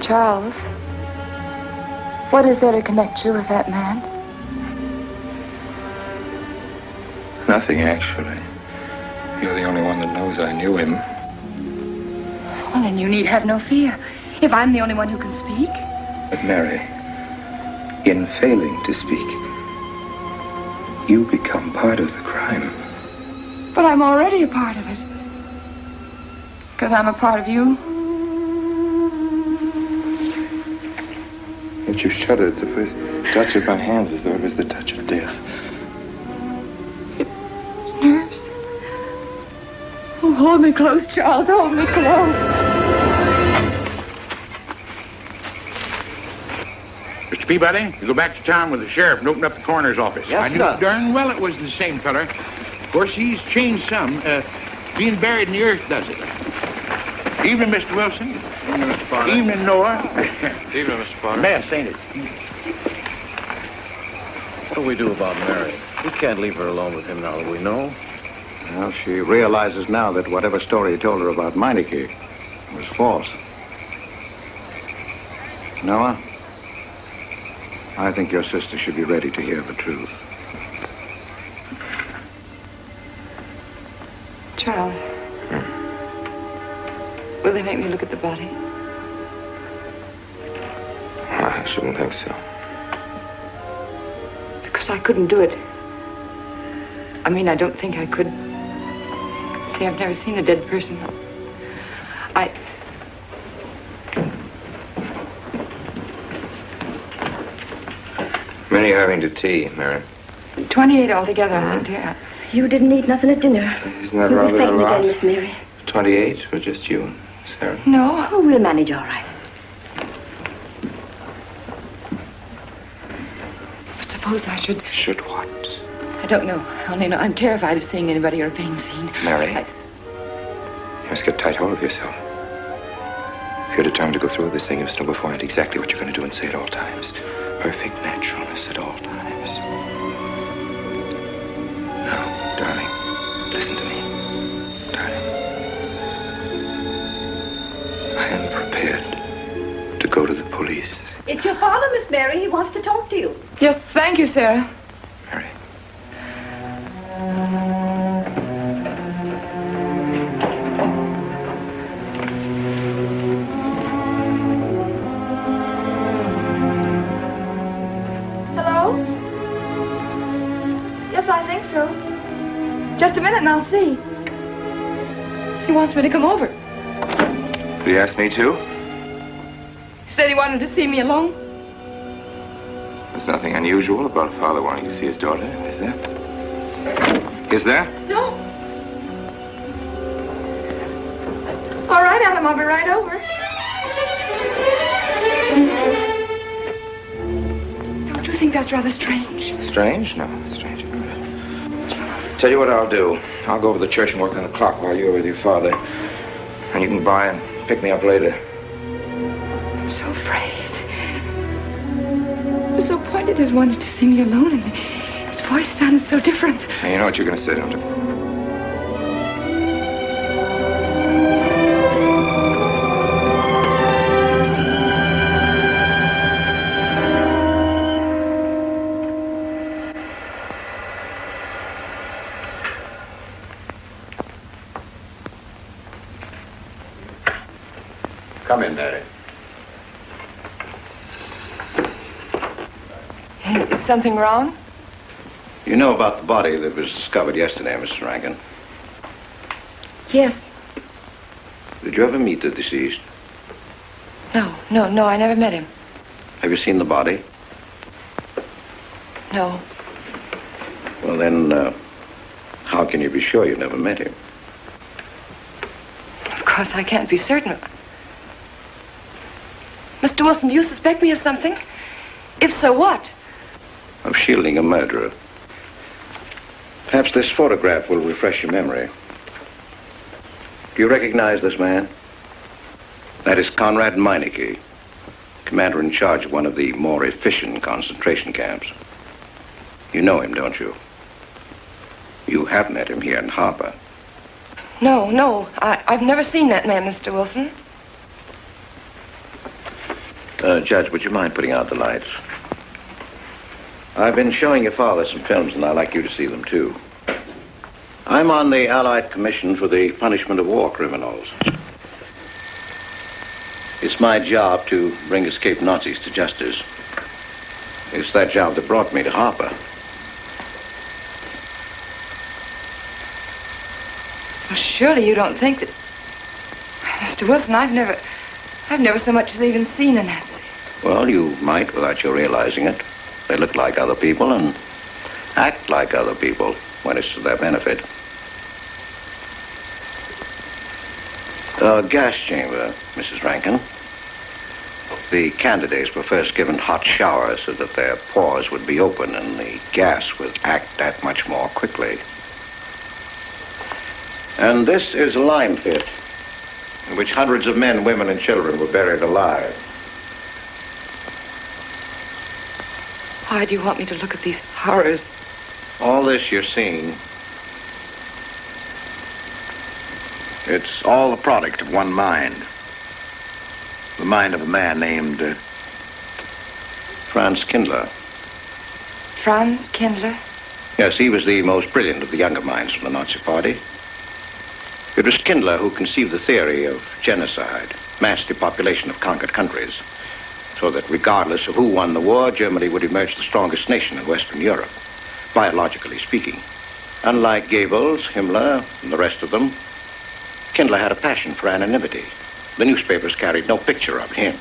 Charles, what is there to connect you with that man? Nothing, actually. You're the only one that knows I knew him. Well, then you need have no fear. If I'm the only one who can speak. But Mary, in failing to speak, you become part of the crime. But I'm already a part of it. Because I'm a part of you. Yet you shuddered at the first touch of my hands as though it was the touch of death. It's nerves. Oh, hold me close, Charles. Hold me close. Mr. Peabody, you go back to town with the sheriff and open up the coroner's office. Yes, I knew sir. darn well it was the same feller. Of course, he's changed some. Being buried in the earth does it. Evening, Mr. Wilson. Evening, Mr. Potter. Evening, Noah. Evening, Mr. Potter. Mess, ain't it? What do we do about Mary? We can't leave her alone with him now that we know. Well, she realizes now that whatever story he told her about Meineke was false. Noah, I think your sister should be ready to hear the truth. Charles. Will they make me look at the body? I shouldn't think so. Because I couldn't do it. I mean, I don't think I could. See, I've never seen a dead person. Many are having to tea, Mary. 28 altogether, I think, dear. You didn't eat nothing at dinner. Isn't that You'll rather be a fainting lot? again, Miss Mary. 28 for just you and Sarah. No. Oh, we'll manage all right. But suppose I should... Should what? I don't know. I only know I'm terrified of seeing anybody or being seen. Mary, you must get tight hold of yourself. If you're determined to go through with this thing, you must know beforehand exactly what you're going to do and say at all times. Perfect naturalness at all times. Now, darling, listen to me. Darling. I am prepared to go to the police. It's your father, Miss Mary. He wants to talk to you. Yes, thank you, Sarah. Mary. Hello? Yes, I think so. Just a minute and I'll see. He wants me to come over. Did he ask me to? He said he wanted to see me alone. There's nothing unusual about a father wanting to see his daughter, is there? Is there? No. All right, Adam, I'll be right over. Don't you think that's rather strange? Strange? No, strange. Tell you what I'll do. I'll go over to the church and work on the clock while you're with your father. And you can buy and pick me up later. I'm so afraid. He was so pointed as wanted to see me alone, and his voice sounded so different. And you know what you're going to say, don't you? Come in, Mary. Is something wrong? You know about the body that was discovered yesterday, Mrs. Rankin? Yes. Did you ever meet the deceased? No, I never met him. Have you seen the body? No. Well, then, how can you be sure you never met him? Of course, I can't be certain. Mr. Wilson, do you suspect me of something? If so, what? Of shielding a murderer. Perhaps this photograph will refresh your memory. Do you recognize this man? That is Conrad Meineke, commander in charge of one of the more efficient concentration camps. You know him, don't you? You have met him here in Harper. No. I've never seen that man, Mr. Wilson. Judge, would you mind putting out the lights? I've been showing your father some films, and I'd like you to see them, too. I'm on the Allied Commission for the Punishment of War Criminals. It's my job to bring escaped Nazis to justice. It's that job that brought me to Harper. Well, surely you don't think that... Mr. Wilson, I've never so much as even seen a Nazi. Well, you might without your realizing it. They look like other people and act like other people when it's to their benefit. Gas chamber, Mrs. Rankin. The candidates were first given hot showers so that their pores would be open and the gas would act that much more quickly. And this is a lime pit in which hundreds of men, women, and children were buried alive. Why do you want me to look at these horrors? All this you're seeing, it's all the product of one mind. The mind of a man named Franz Kindler. Franz Kindler? Yes, he was the most brilliant of the younger minds from the Nazi Party. It was Kindler who conceived the theory of genocide, mass depopulation of conquered countries, so that regardless of who won the war, Germany would emerge the strongest nation in Western Europe, biologically speaking. Unlike Goebbels, Himmler, and the rest of them, Kindler had a passion for anonymity. The newspapers carried no picture of him.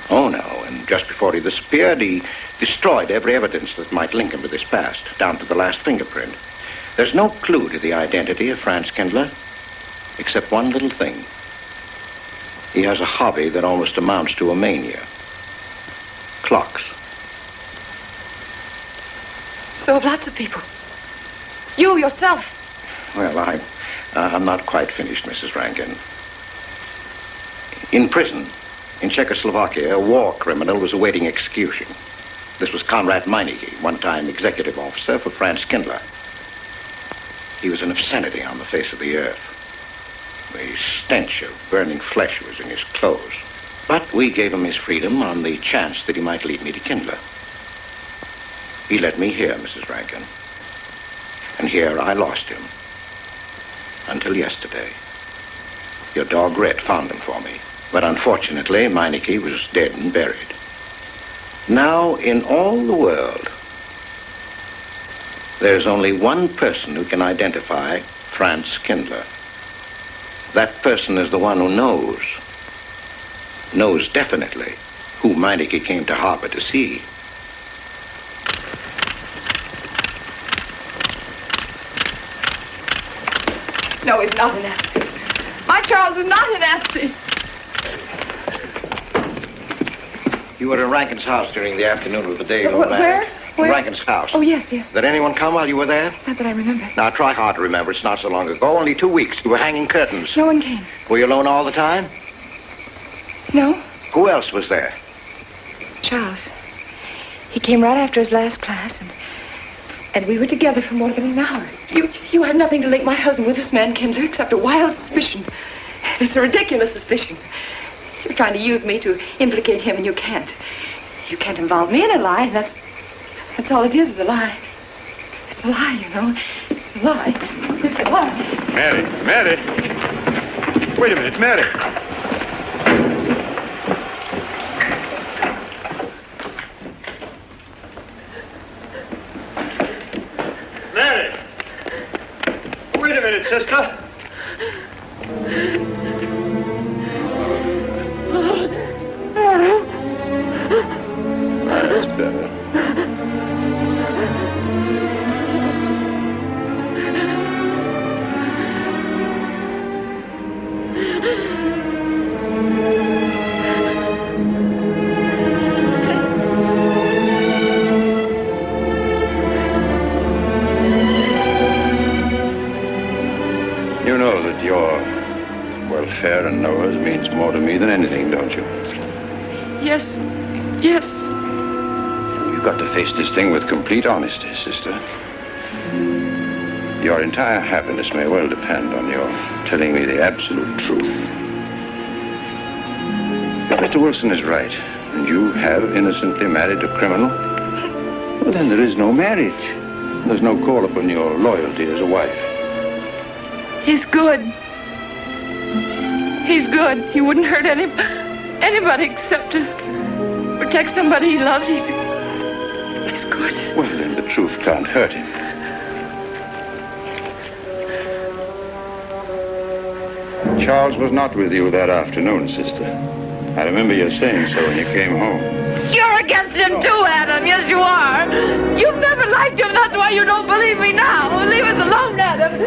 Oh, no, and just before he disappeared, he destroyed every evidence that might link him with his past, down to the last fingerprint. There's no clue to the identity of Franz Kindler, except one little thing. He has a hobby that almost amounts to a mania. Clocks. So have lots of people. You, yourself. Well, I'm not quite finished, Mrs. Rankin. In prison, in Czechoslovakia, a war criminal was awaiting execution. This was Conrad Meineke, one-time executive officer for Franz Kindler. He was an obscenity on the face of the earth. The stench of burning flesh was in his clothes. But we gave him his freedom on the chance that he might lead me to Kindler. He led me here, Mrs. Rankin. And here I lost him. Until yesterday. Your dog Red found him for me. But unfortunately, Meineke was dead and buried. Now, in all the world, there's only one person who can identify Franz Kindler. That person is the one who knows definitely who Meineke came to Harper to see. No, he's not a Nazi. My Charles is not a Nazi. You were in Rankin's house during the afternoon of the day you were Where? In Rankin's house. Oh, yes. Did anyone come while you were there? Not that I remember. Now, try hard to remember. It's not so long ago. Only 2 weeks. You were hanging curtains. No one came. Were you alone all the time? No. Who else was there? Charles. He came right after his last class, and we were together for more than an hour. You have nothing to link my husband with this man, Kindler, except a wild suspicion. It's a ridiculous suspicion. You're trying to use me to implicate him, and you can't. You can't involve me in a lie, and that's all it is a lie. It's a lie, you know. It's a lie. It's a lie. Mary. Wait a minute, Mary. Mary! Wait a minute, sister. That's better. know that your welfare and Noah's means more to me than anything, don't you? Yes. Yes. You've got to face this thing with complete honesty, sister. Your entire happiness may well depend on your telling me the absolute truth. If Mr. Wilson is right, and you have innocently married a criminal, well, then there is no marriage. There's no call upon your loyalty as a wife. He's good. He's good. He wouldn't hurt anybody except to protect somebody he loves. He's good. Well, then the truth can't hurt him. Charles was not with you that afternoon, sister. I remember you saying so when you came home. You're against him too, Adam. Yes, you are. You've never liked him. That's why you don't believe me now. Leave us alone, Adam.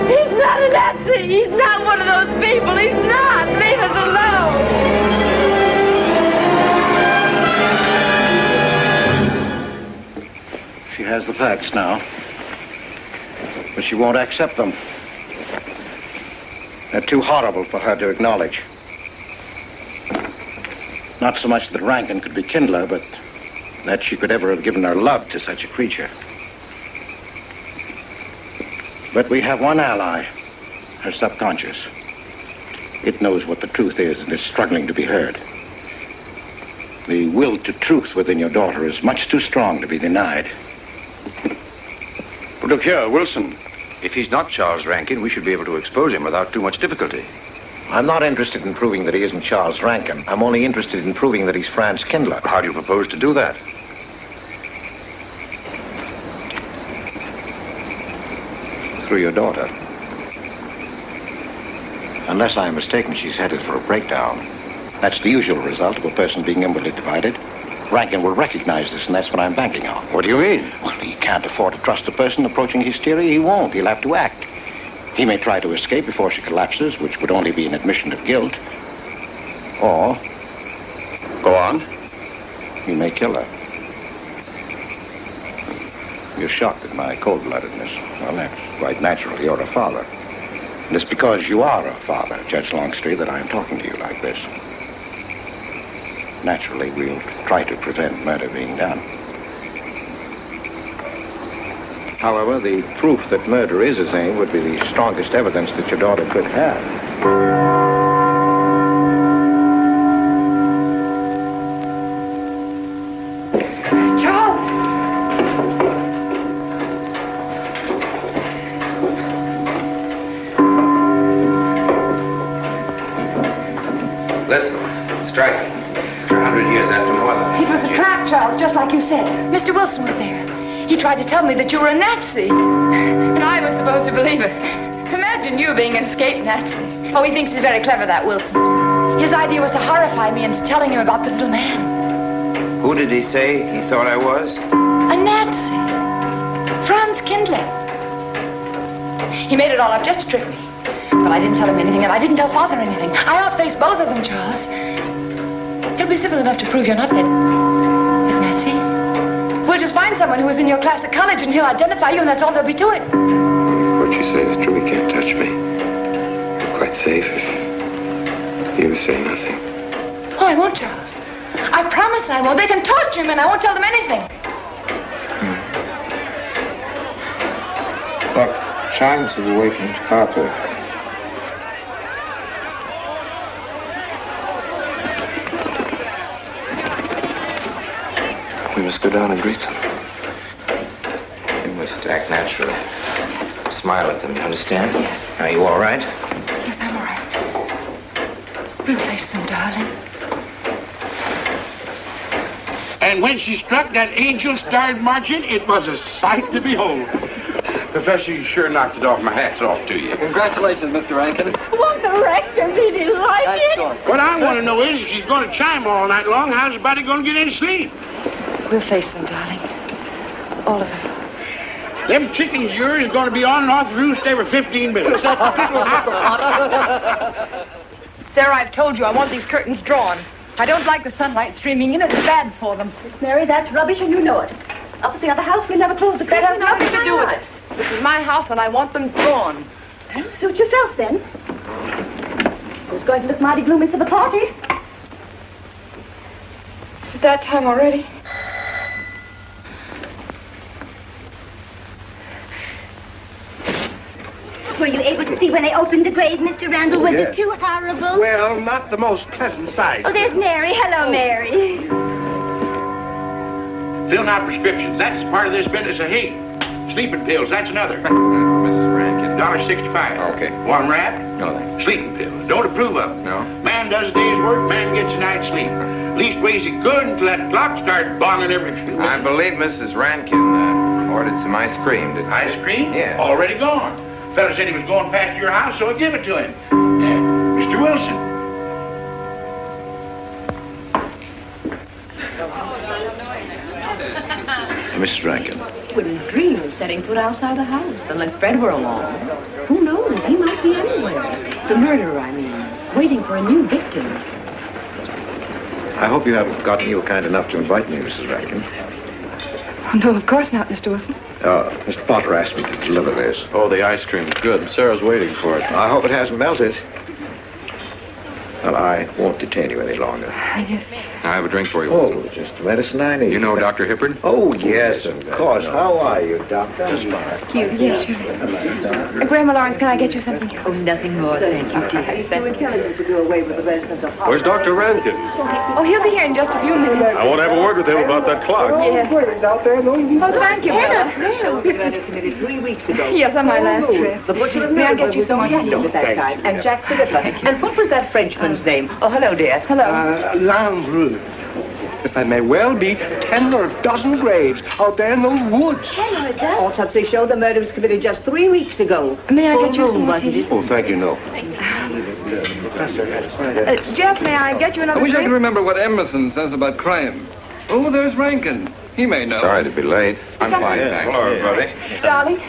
He's not a Nazi. He's not one of those people. He's not. Leave us alone. She has the facts now, but she won't accept them. They're too horrible for her to acknowledge. Not so much that Rankin could rekindle her, but that she could ever have given her love to such a creature. But we have one ally, her subconscious. It knows what the truth is and is struggling to be heard. The will to truth within your daughter is much too strong to be denied. But look here, Wilson. If he's not Charles Rankin, we should be able to expose him without too much difficulty. I'm not interested in proving that he isn't Charles Rankin. I'm only interested in proving that he's Franz Kindler. How do you propose to do that? Through your daughter. Unless I'm mistaken, she's headed for a breakdown. That's the usual result of a person being inwardly divided. Rankin will recognize this, and that's what I'm banking on. What do you mean? Well, he can't afford to trust a person approaching hysteria. He won't. He'll have to act. He may try to escape before she collapses, which would only be an admission of guilt. Or... Go on. He may kill her. You're shocked at my cold-bloodedness. Well, that's quite natural. You're a father. And it's because you are a father, Judge Longstreet, that I'm talking to you like this. Naturally, we'll try to prevent murder being done. However, the proof that murder is his aim would be the strongest evidence that your daughter could have. Charles! Listen, strike. 100 years after mother. It was a trap, Charles, just like you said. Mr. Wilson was there. He tried to tell me that you were a Nazi. And I was supposed to believe it. Imagine you being an escaped Nazi. Oh, he thinks he's very clever, that Wilson. His idea was to horrify me into telling him about this little man. Who did he say he thought I was? A Nazi. Franz Kindler. He made it all up just to trick me. But I didn't tell him anything, and I didn't tell Father anything. I outfaced both of them, Charles. He'll be simple enough to prove you're not that Nazi. We'll just find someone who was in your class at college, and he'll identify you, and that's all there'll be to it. What you say is true. He can't touch me. I'm quite safe if you say nothing. Oh, I won't, Charles. I promise I won't. They can torture him, and I won't tell them anything. Look, chimes have awakened Harper. We must go down and greet them. You must act natural. Smile at them, you understand? Yes. Are you all right? Yes, I'm all right. We'll face them, darling. And when she struck that angel-starred margin, it was a sight to behold. Professor, you sure knocked it off. My hat's off to you. Congratulations, Mr. Rankin. Won't the rector really like it? What I want to know is, if she's going to chime all night long, how's the body going to get any sleep? We'll face them, darling. All of them. Them chickens of yours are going to be on and off the roost every 15 minutes. Sarah, I've told you I want these curtains drawn. I don't like the sunlight streaming in. It's bad for them. Miss Mary, that's rubbish, and you know it. Up at the other house, we never close the That has curtains. nothing to do with it. This is my house, and I want them drawn. Well, suit yourself, then. It's going to look mighty gloomy for the party. Is it that time already? Were you able to see when they opened the grave, Mr. Randall? Was yes. it too horrible? Well, not the most pleasant sight. Oh, there's Mary. Hello, Mary. Filling out prescriptions. That's part of this business of hate. Sleeping pills. That's another. Mrs. Rankin. $1.65. Okay. One wrap. No, thanks. Sleeping pills. Don't approve of them. No? Man does a day's work, man gets a night's sleep. Leastways he good until that clock starts bonging every few minutes. I believe Mrs. Rankin ordered some ice cream. Ice cream? Yeah. Already gone. Fella said he was going past your house, so I give it to him. Mr. Wilson. Mrs. Rankin. Wouldn't dream of setting foot outside the house unless Fred were along. Who knows? He might be anywhere. The murderer, I mean. Waiting for a new victim. I hope you haven't gotten you kind enough to invite me, Mrs. Rankin. Oh, no, of course not, Mr. Wilson. Mr. Potter asked me to deliver this. Oh, the ice cream's good. Sarah's waiting for it. I hope it hasn't melted. Well, I won't detain you any longer. Yes. I have a drink for you. Oh, just the medicine I need. You know Dr. Hippard? Oh, yes, of course. How are you, Doctor? Just fine. Yes, sure. Grandma Lawrence, can I get you something? Oh, nothing more, thank you, dear. You were telling me to go away with the rest of the party. Where's Dr. Rankin? Oh, he'll be here in just a few minutes. I want to have a word with him about that clock. Yes. out there, no? Oh, thank you, Bella. Committed 3 weeks ago. Yes, on my last trip. The butcher May I get you some tea at that time? And Jack Philippa. And what was that Frenchman's name? Oh, hello, dear. Hello. Landru. That may well be 10 or a dozen graves out there in those woods. Hello, Autopsy showed the murder was committed just 3 weeks ago. May I get you Full some room, more wasn't tea? it? Oh, thank you, no. Jeff, may I get you another I wish I drink? could remember what Emerson says about crime. Oh, there's Rankin. He may know. Sorry to be late. I'm fine, thanks. Hello, everybody. Darling.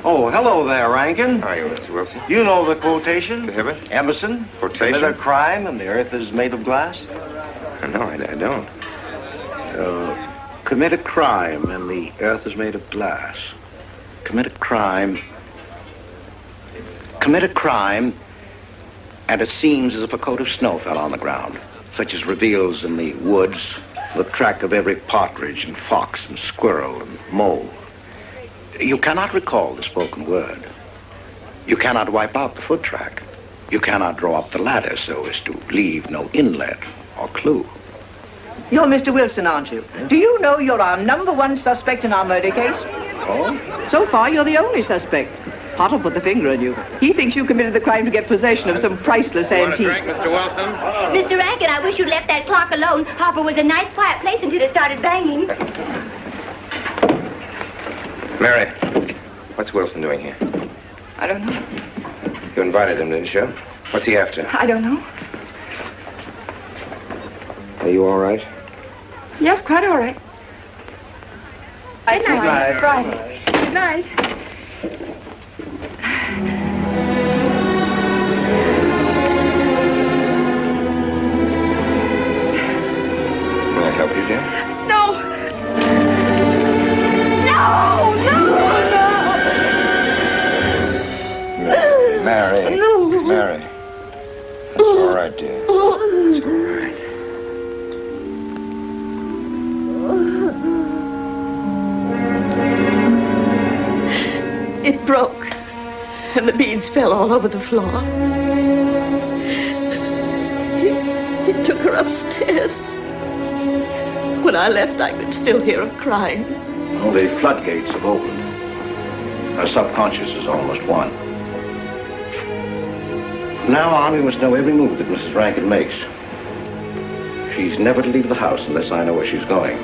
Oh, hello there, Rankin. How are you, Mr. Wilson? You know the quotation? The Hibbert? Emerson. Quotation? Commit a crime and the earth is made of glass. No, I don't. Commit a crime and the earth is made of glass. Commit a crime. Commit a crime and it seems as if a coat of snow fell on the ground, such as reveals in the woods the track of every partridge and fox and squirrel and mole. You cannot recall the spoken word. You cannot wipe out the foot track. You cannot draw up the ladder so as to leave no inlet or clue. You're Mr. Wilson, aren't you? Do you know you're our #1 suspect in our murder case? Oh? So far, you're the only suspect. Potter put the finger on you. He thinks you committed the crime to get possession of some priceless antique. Want a drink, Mr. Wilson? Mr. Rankin, I wish you'd left that clock alone. Harper was a nice, quiet place until it started banging. Mary, what's Wilson doing here? I don't know. You invited him, didn't you? What's he after? I don't know. Are you all right? Yes, quite all right. Good night. night. Friday. Good night. May I help you, dear? No! No! No! Mary. No. Mary. That's all right, dear. It's all right. It broke, and the beads fell all over the floor. He took her upstairs. When I left, I could still hear her crying. Well, the floodgates have opened. Her subconscious is almost won. From now on, we must know every move that Mrs. Rankin makes. She's never to leave the house unless I know where she's going.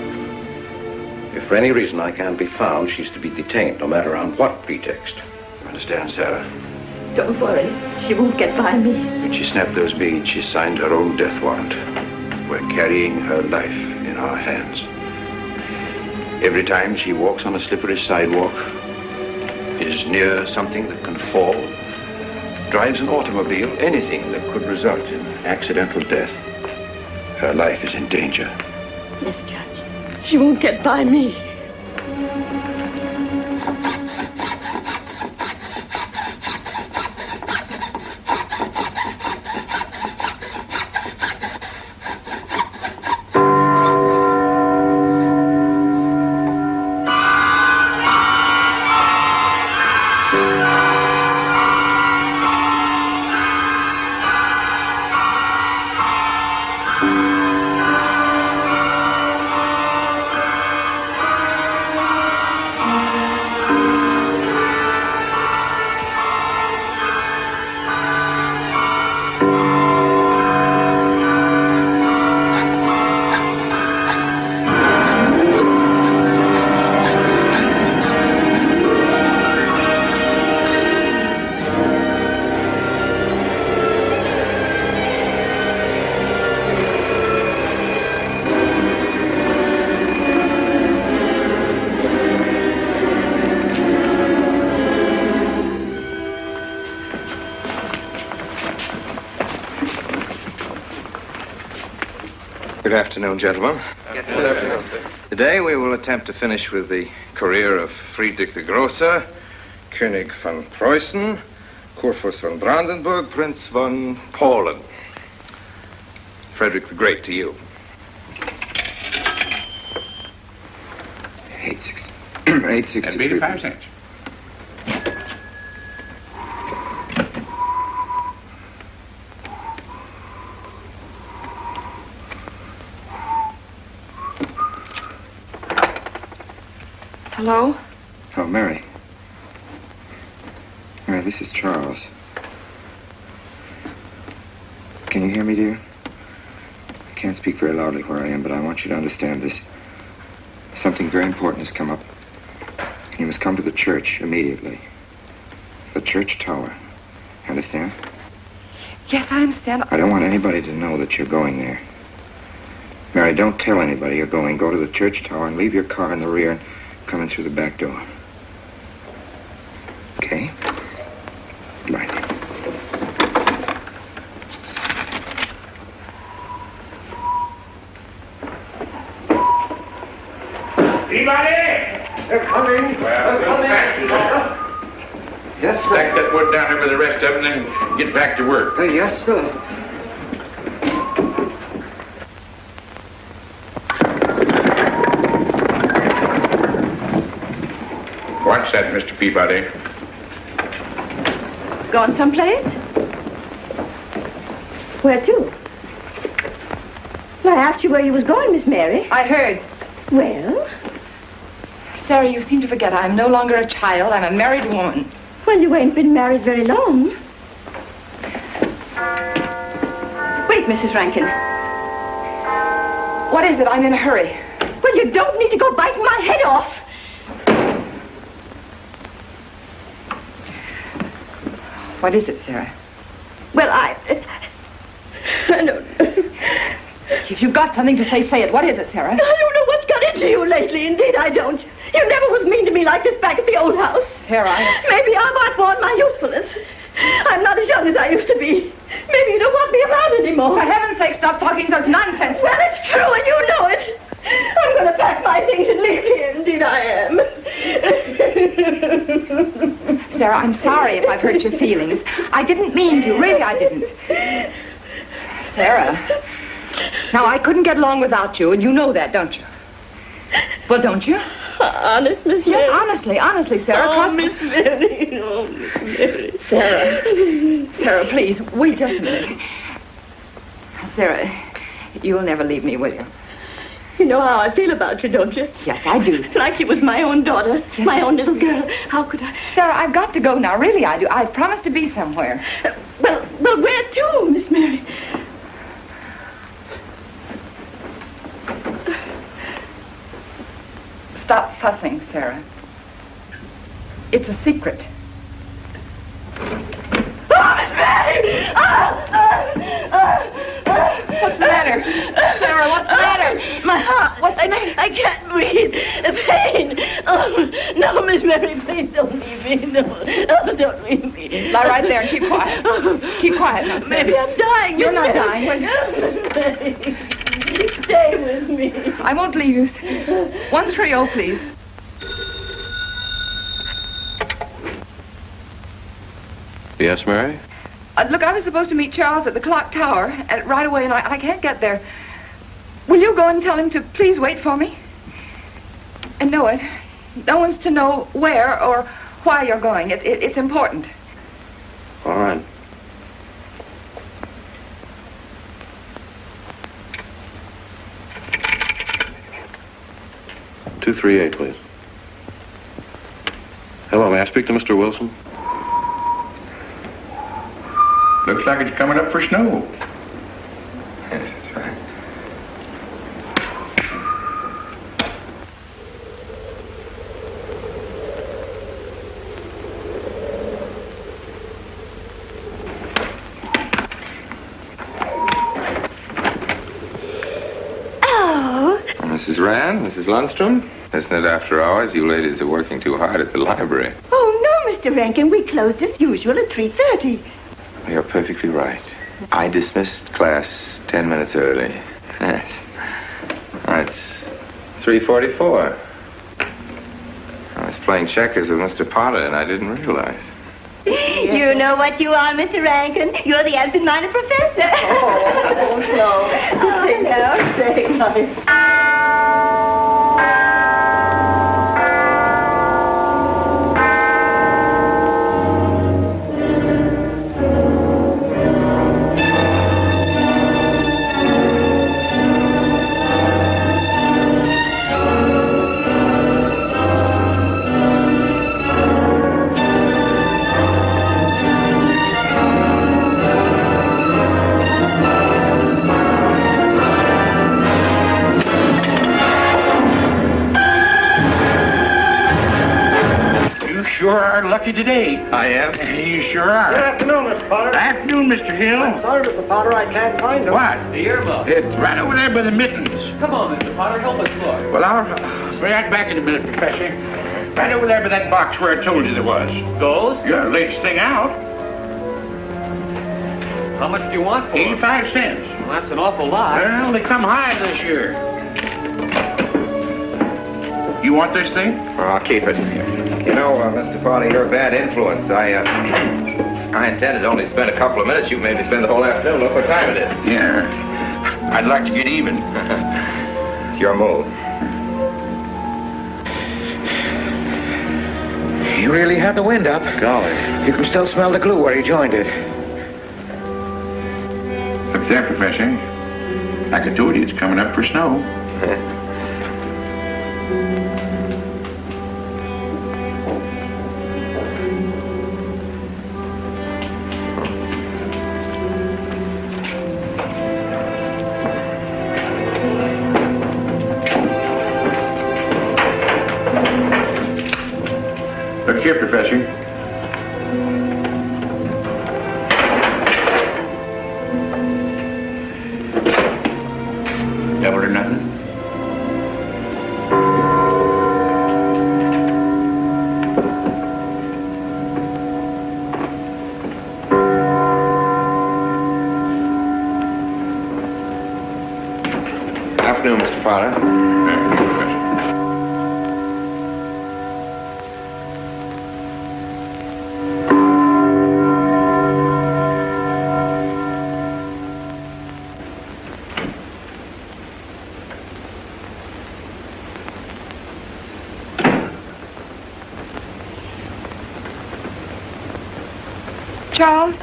If for any reason I can't be found, she's to be detained, no matter on what pretext. You understand, Sarah? Don't worry. She won't get by me. When she snapped those beads, she signed her own death warrant. We're carrying her life in our hands. Every time she walks on a slippery sidewalk, is near something that can fall, drives an automobile, anything that could result in accidental death, her life is in danger. Yes, Judge. She won't get by me. Good afternoon, gentlemen. Good afternoon, sir. Today we will attempt to finish with the career of Friedrich the Grosser, König von Preußen, Kurfürst von Brandenburg, Prince von Polen. Frederick the Great to you. 860. That'd be 85 cents. Hello? Oh, Mary. Mary, this is Charles. Can you hear me, dear? I can't speak very loudly where I am, but I want you to understand this. Something very important has come up. You must come to the church immediately. The church tower. Understand? Yes, I understand. I don't want anybody to know that you're going there. Mary, don't tell anybody you're going. Go to the church tower and leave your car in the rear and come in through the back door. Okay? Good night. Anybody? They're coming. Well, They're coming. Yes, sir. Stack that wood down there with the rest of them and then get back to work. Yes, sir. Watch that, Mr. Peabody. Gone someplace? Where to? Well, I asked you where you was going, Miss Mary. I heard. Well? Sarah, you seem to forget I'm no longer a child. I'm a married woman. Well, you ain't been married very long. Wait, Mrs. Rankin. What is it? I'm in a hurry. Well, you don't need to go biting my head off. What is it, Sarah? Well, I don't know. If you've got something to say, say it. What is it, Sarah? I don't know what's got into you lately. Indeed, I don't. You never was mean to me like this back at the old house. Sarah, Maybe I've outworn my usefulness. I'm not as young as I used to be. Maybe you don't want me around anymore. For heaven's sake, stop talking such nonsense. Well, it's true, and you know it. I'm going to pack my things and leave here. Indeed, I am. Sarah, I'm sorry if I've hurt your feelings. I didn't mean to. Really, I didn't. Sarah. Now, I couldn't get along without you, and you know that, don't you? Well, don't you? Honest, Miss Yes, Mary? honestly, Sarah. Oh, Miss Mary. Oh, Miss Mary. Sarah, please, wait just a minute. Sarah, you'll never leave me, will you? You know how I feel about you, don't you? Yes, I do. Like you was my own daughter, my own little girl. How could I? Sarah, I've got to go now. Really, I do. I've promised to be somewhere. Well, where to, Miss Mary? Stop fussing, Sarah. It's a secret. Oh, Miss Mary! What's the matter? Sarah, what's the matter? My heart. What's the matter? I can't breathe. Pain. Oh, no, Miss Mary, please don't leave me. No, don't leave me. Lie right there and keep quiet. Keep quiet now, Sarah. Maybe I'm dying. You're Miss not Mary. dying. Stay with me. I won't leave you. 130, please. Yes, Mary? Look, I was supposed to meet Charles at the clock tower right away, and I can't get there. Will you go and tell him to please wait for me? And no one's to know where or why you're going. It's important. All right. "238, please. Hello, may I speak to Mr. Wilson? Looks like it's coming up for snow. Yes, that's right. Oh. Mrs. Rand, Mrs. Lundstrom, isn't it after hours? You ladies are working too hard at the library. Oh, no, Mr. Rankin. We closed as usual at 3:30. You're perfectly right. I dismissed class 10 minutes early. Yes. it's 3:44. I was playing checkers with Mr. Potter, and I didn't realize. You know what you are, Mr. Rankin? You're the absent-minded professor. Oh, no. Oh, no. Say, Sure are lucky today. I am? You sure are. Good afternoon, Mr. Potter. Afternoon, Mr. Hill. I'm sorry, Mr. Potter, I can't find him. What? The earmuff. It's right over there by the mittens. Come on, Mr. Potter, help us look. Well, I'll be right back in a minute, Professor. Right over there by that box where I told you there was. Those? Yeah, latest thing out. How much do you want for 85 cents. Well, that's an awful lot. Well, they come high this year. You want this thing? Well, I'll keep it. You know, Mr. Potter, you're a bad influence. I intended to only spend a couple of minutes. You made me spend the whole afternoon. Look what time it is. Yeah. I'd like to get even. It's your move. You really had the wind up. Golly. You can still smell the glue where you joined it. Look there, Professor. Like I told you, it's coming up for snow. Look here, Professor. Double or nothing? Afternoon, Mr. Potter. Charles?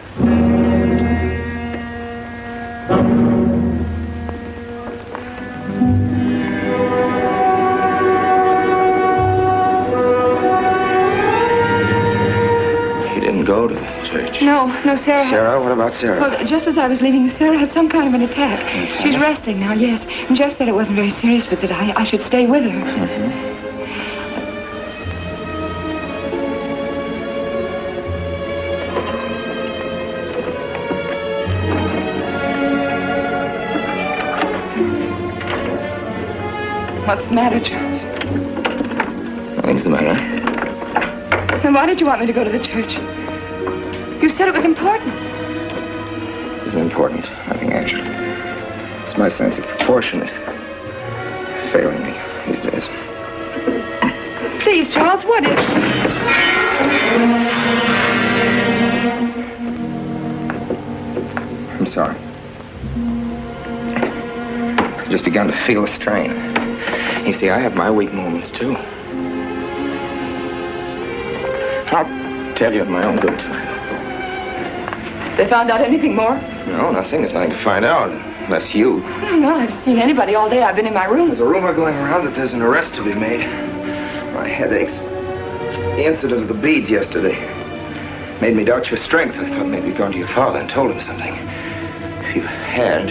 You didn't go to the church. No, Sarah. Sarah? What about Sarah? Well, just as I was leaving, Sarah had some kind of an attack. She's resting now, yes. And Jeff said it wasn't very serious, but that I should stay with her. Mm-hmm. What's the matter, Charles? Nothing's the matter. Then why did you want me to go to the church? You said it was important. Isn't important. Nothing, actually. It's my sense of proportion is failing me these days. Please, Charles, what is... I'm sorry. I've just begun to feel a strain. You see, I have my weak moments, too. I'll tell you at my own good time. They found out anything more? No, nothing. There's nothing to find out, unless you. No, I haven't seen anybody all day. I've been in my room. There's a rumor going around that there's an arrest to be made. My head aches. The incident of the beads yesterday made me doubt your strength. I thought maybe you'd gone to your father and told him something. If you had...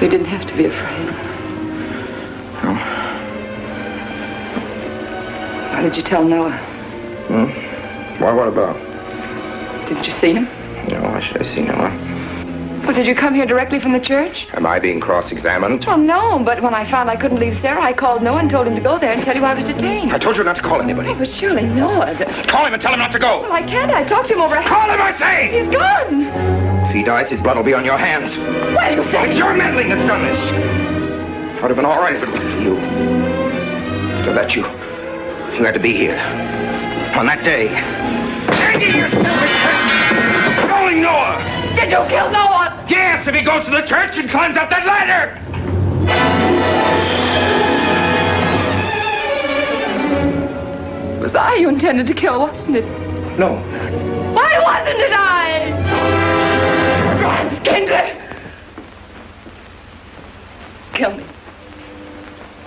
You didn't have to be afraid. No. Why did you tell Noah? Why, what about? Didn't you see him? No, why should I see Noah? Well, did you come here directly from the church? Am I being cross-examined? Oh, no, but when I found I couldn't leave Sarah, I called Noah and told him to go there and tell you I was detained. I told you not to call anybody. Oh, but surely Noah... Call him and tell him not to go. Well, I can't. I talked to him over... Call him, I say! He's gone. If he dies, his blood will be on your hands. What are you saying? It's your meddling that's done this. It would have been all right if it wasn't for you. To let you had to be here. On that day. Andy, you stupid cunt! Rolling Noah! Did you kill Noah? Yes, if he goes to the church and climbs up that ladder! It was I you intended to kill, wasn't it? No. Why wasn't it I? Run, Skindler! Kill me.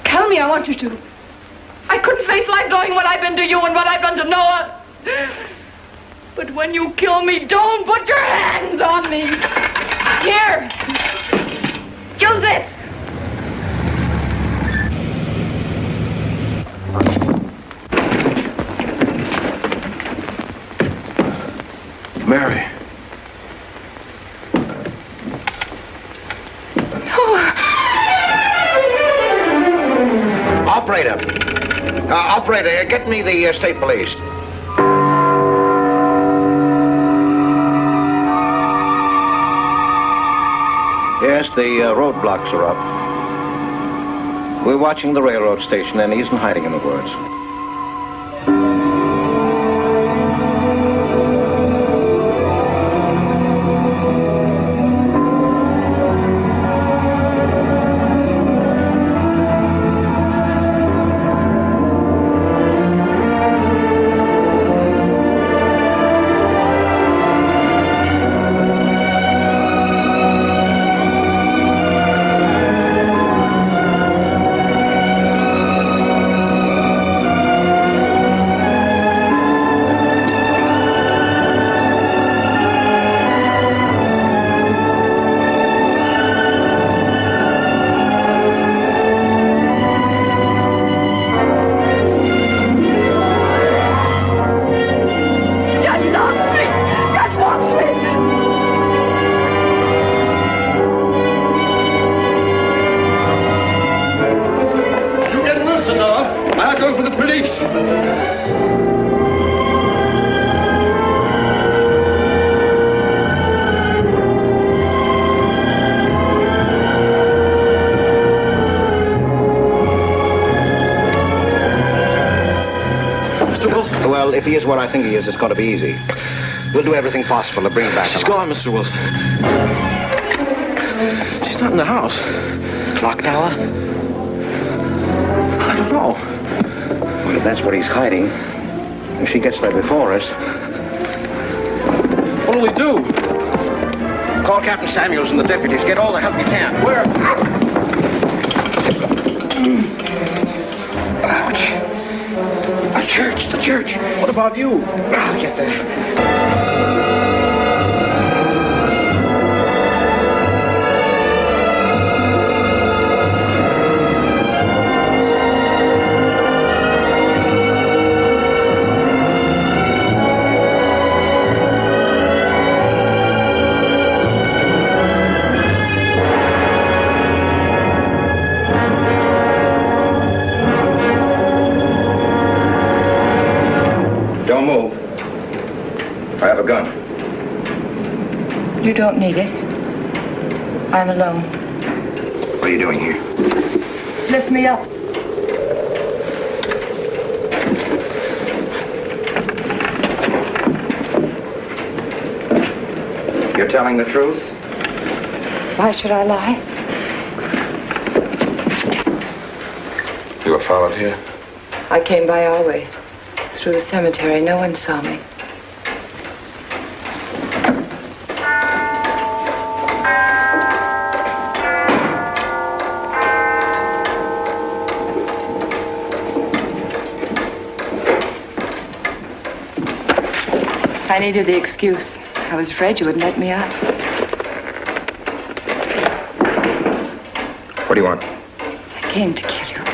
Kill me, I want you to. I couldn't face life knowing what I've been to you and what I've done to Noah. But when you kill me, don't put your hands on me. Here. Use this. Mary. Operator, get me the state police. Yes, the roadblocks are up. We're watching the railroad station, and he isn't hiding in the woods. Well, if he is what I think he is, it's going to be easy. We'll do everything possible to bring him back. She's gone, Mr. Wilson. She's not in the house. Clock tower? I don't know. Well, if that's what he's hiding, if she gets there before us... What'll we do? Call Captain Samuels and the deputies. Get all the help you can. Where? Ouch. The church. What about you? I'll get there. You don't need it. I'm alone. What are you doing here? Lift me up. You're telling the truth? Why should I lie? You were followed here? I came by our way. Through the cemetery. No one saw me. I needed the excuse. I was afraid you wouldn't let me out. What do you want? I came to kill you.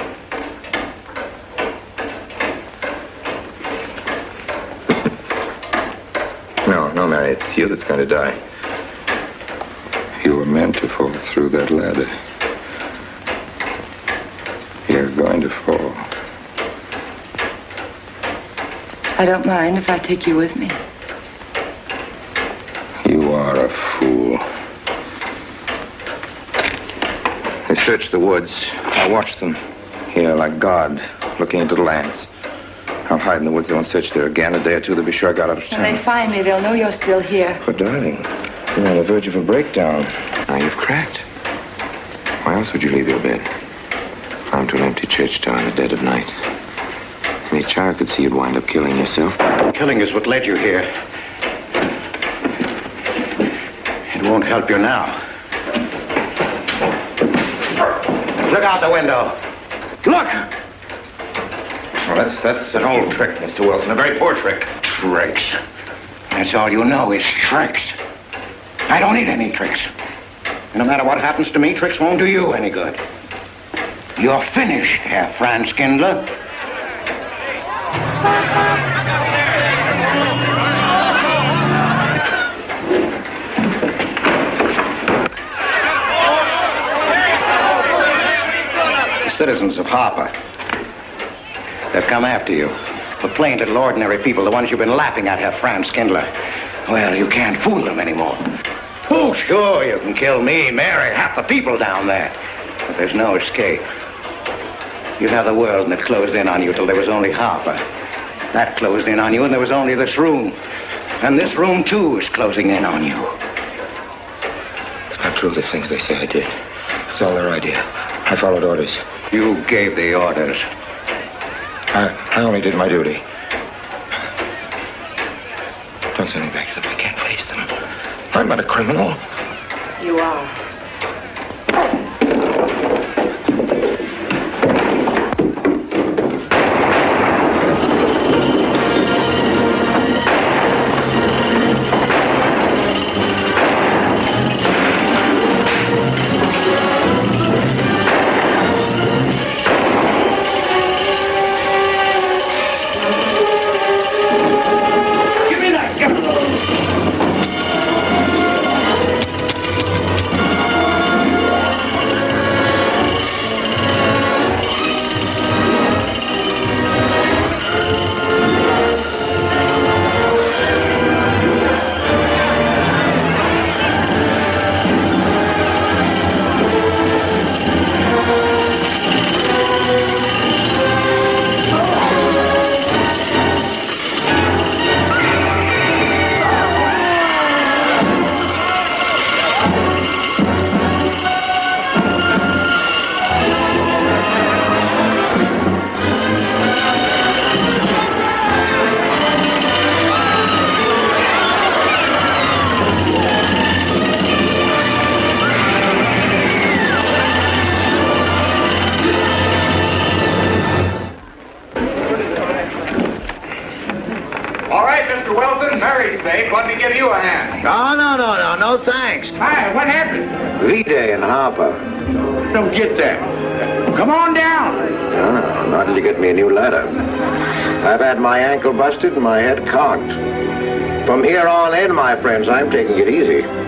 No, Mary, it's you that's going to die. You were meant to fall through that ladder. You're going to fall. I don't mind if I take you with me. You are a fool. fool. They searched the woods. I watched them. Here, like God, looking into the lands. I'll hide in the woods. They won't search there again. A day or two, they'll be sure I got out of town. When they find me, they'll know you're still here. But, darling, you're on the verge of a breakdown. Now you've cracked. Why else would you leave your bed? Climb to an empty church door in the dead of night. Any child could see you'd wind up killing yourself. Killing is what led you here. It won't help you now. Look out the window. Look! Well, that's an old trick, Mr. Wilson. A very poor trick. Tricks. That's all you know is tricks. I don't need any tricks. And no matter what happens to me, tricks won't do you any good. You're finished, Herr Franz Kindler. The citizens of Harper. They've come after you. The plain little ordinary people, the ones you've been laughing at, Herr Franz Kindler. Well, you can't fool them anymore. Oh, sure, you can kill me, Mary, half the people down there. But there's no escape. You have the world, and it closed in on you till there was only Harper. That closed in on you, and there was only this room. And this room, too, is closing in on you. It's not true, the things they say I did. It's all their idea. I followed orders. You gave the orders. I only did my duty. Don't send me back to them. I can't face them. I'm not a criminal. You are. No, thanks. Hi, what happened? V-Day in Harper. Don't get that. Come on down. No, not until you get me a new letter. I've had my ankle busted and my head conked. From here on in, my friends, I'm taking it easy.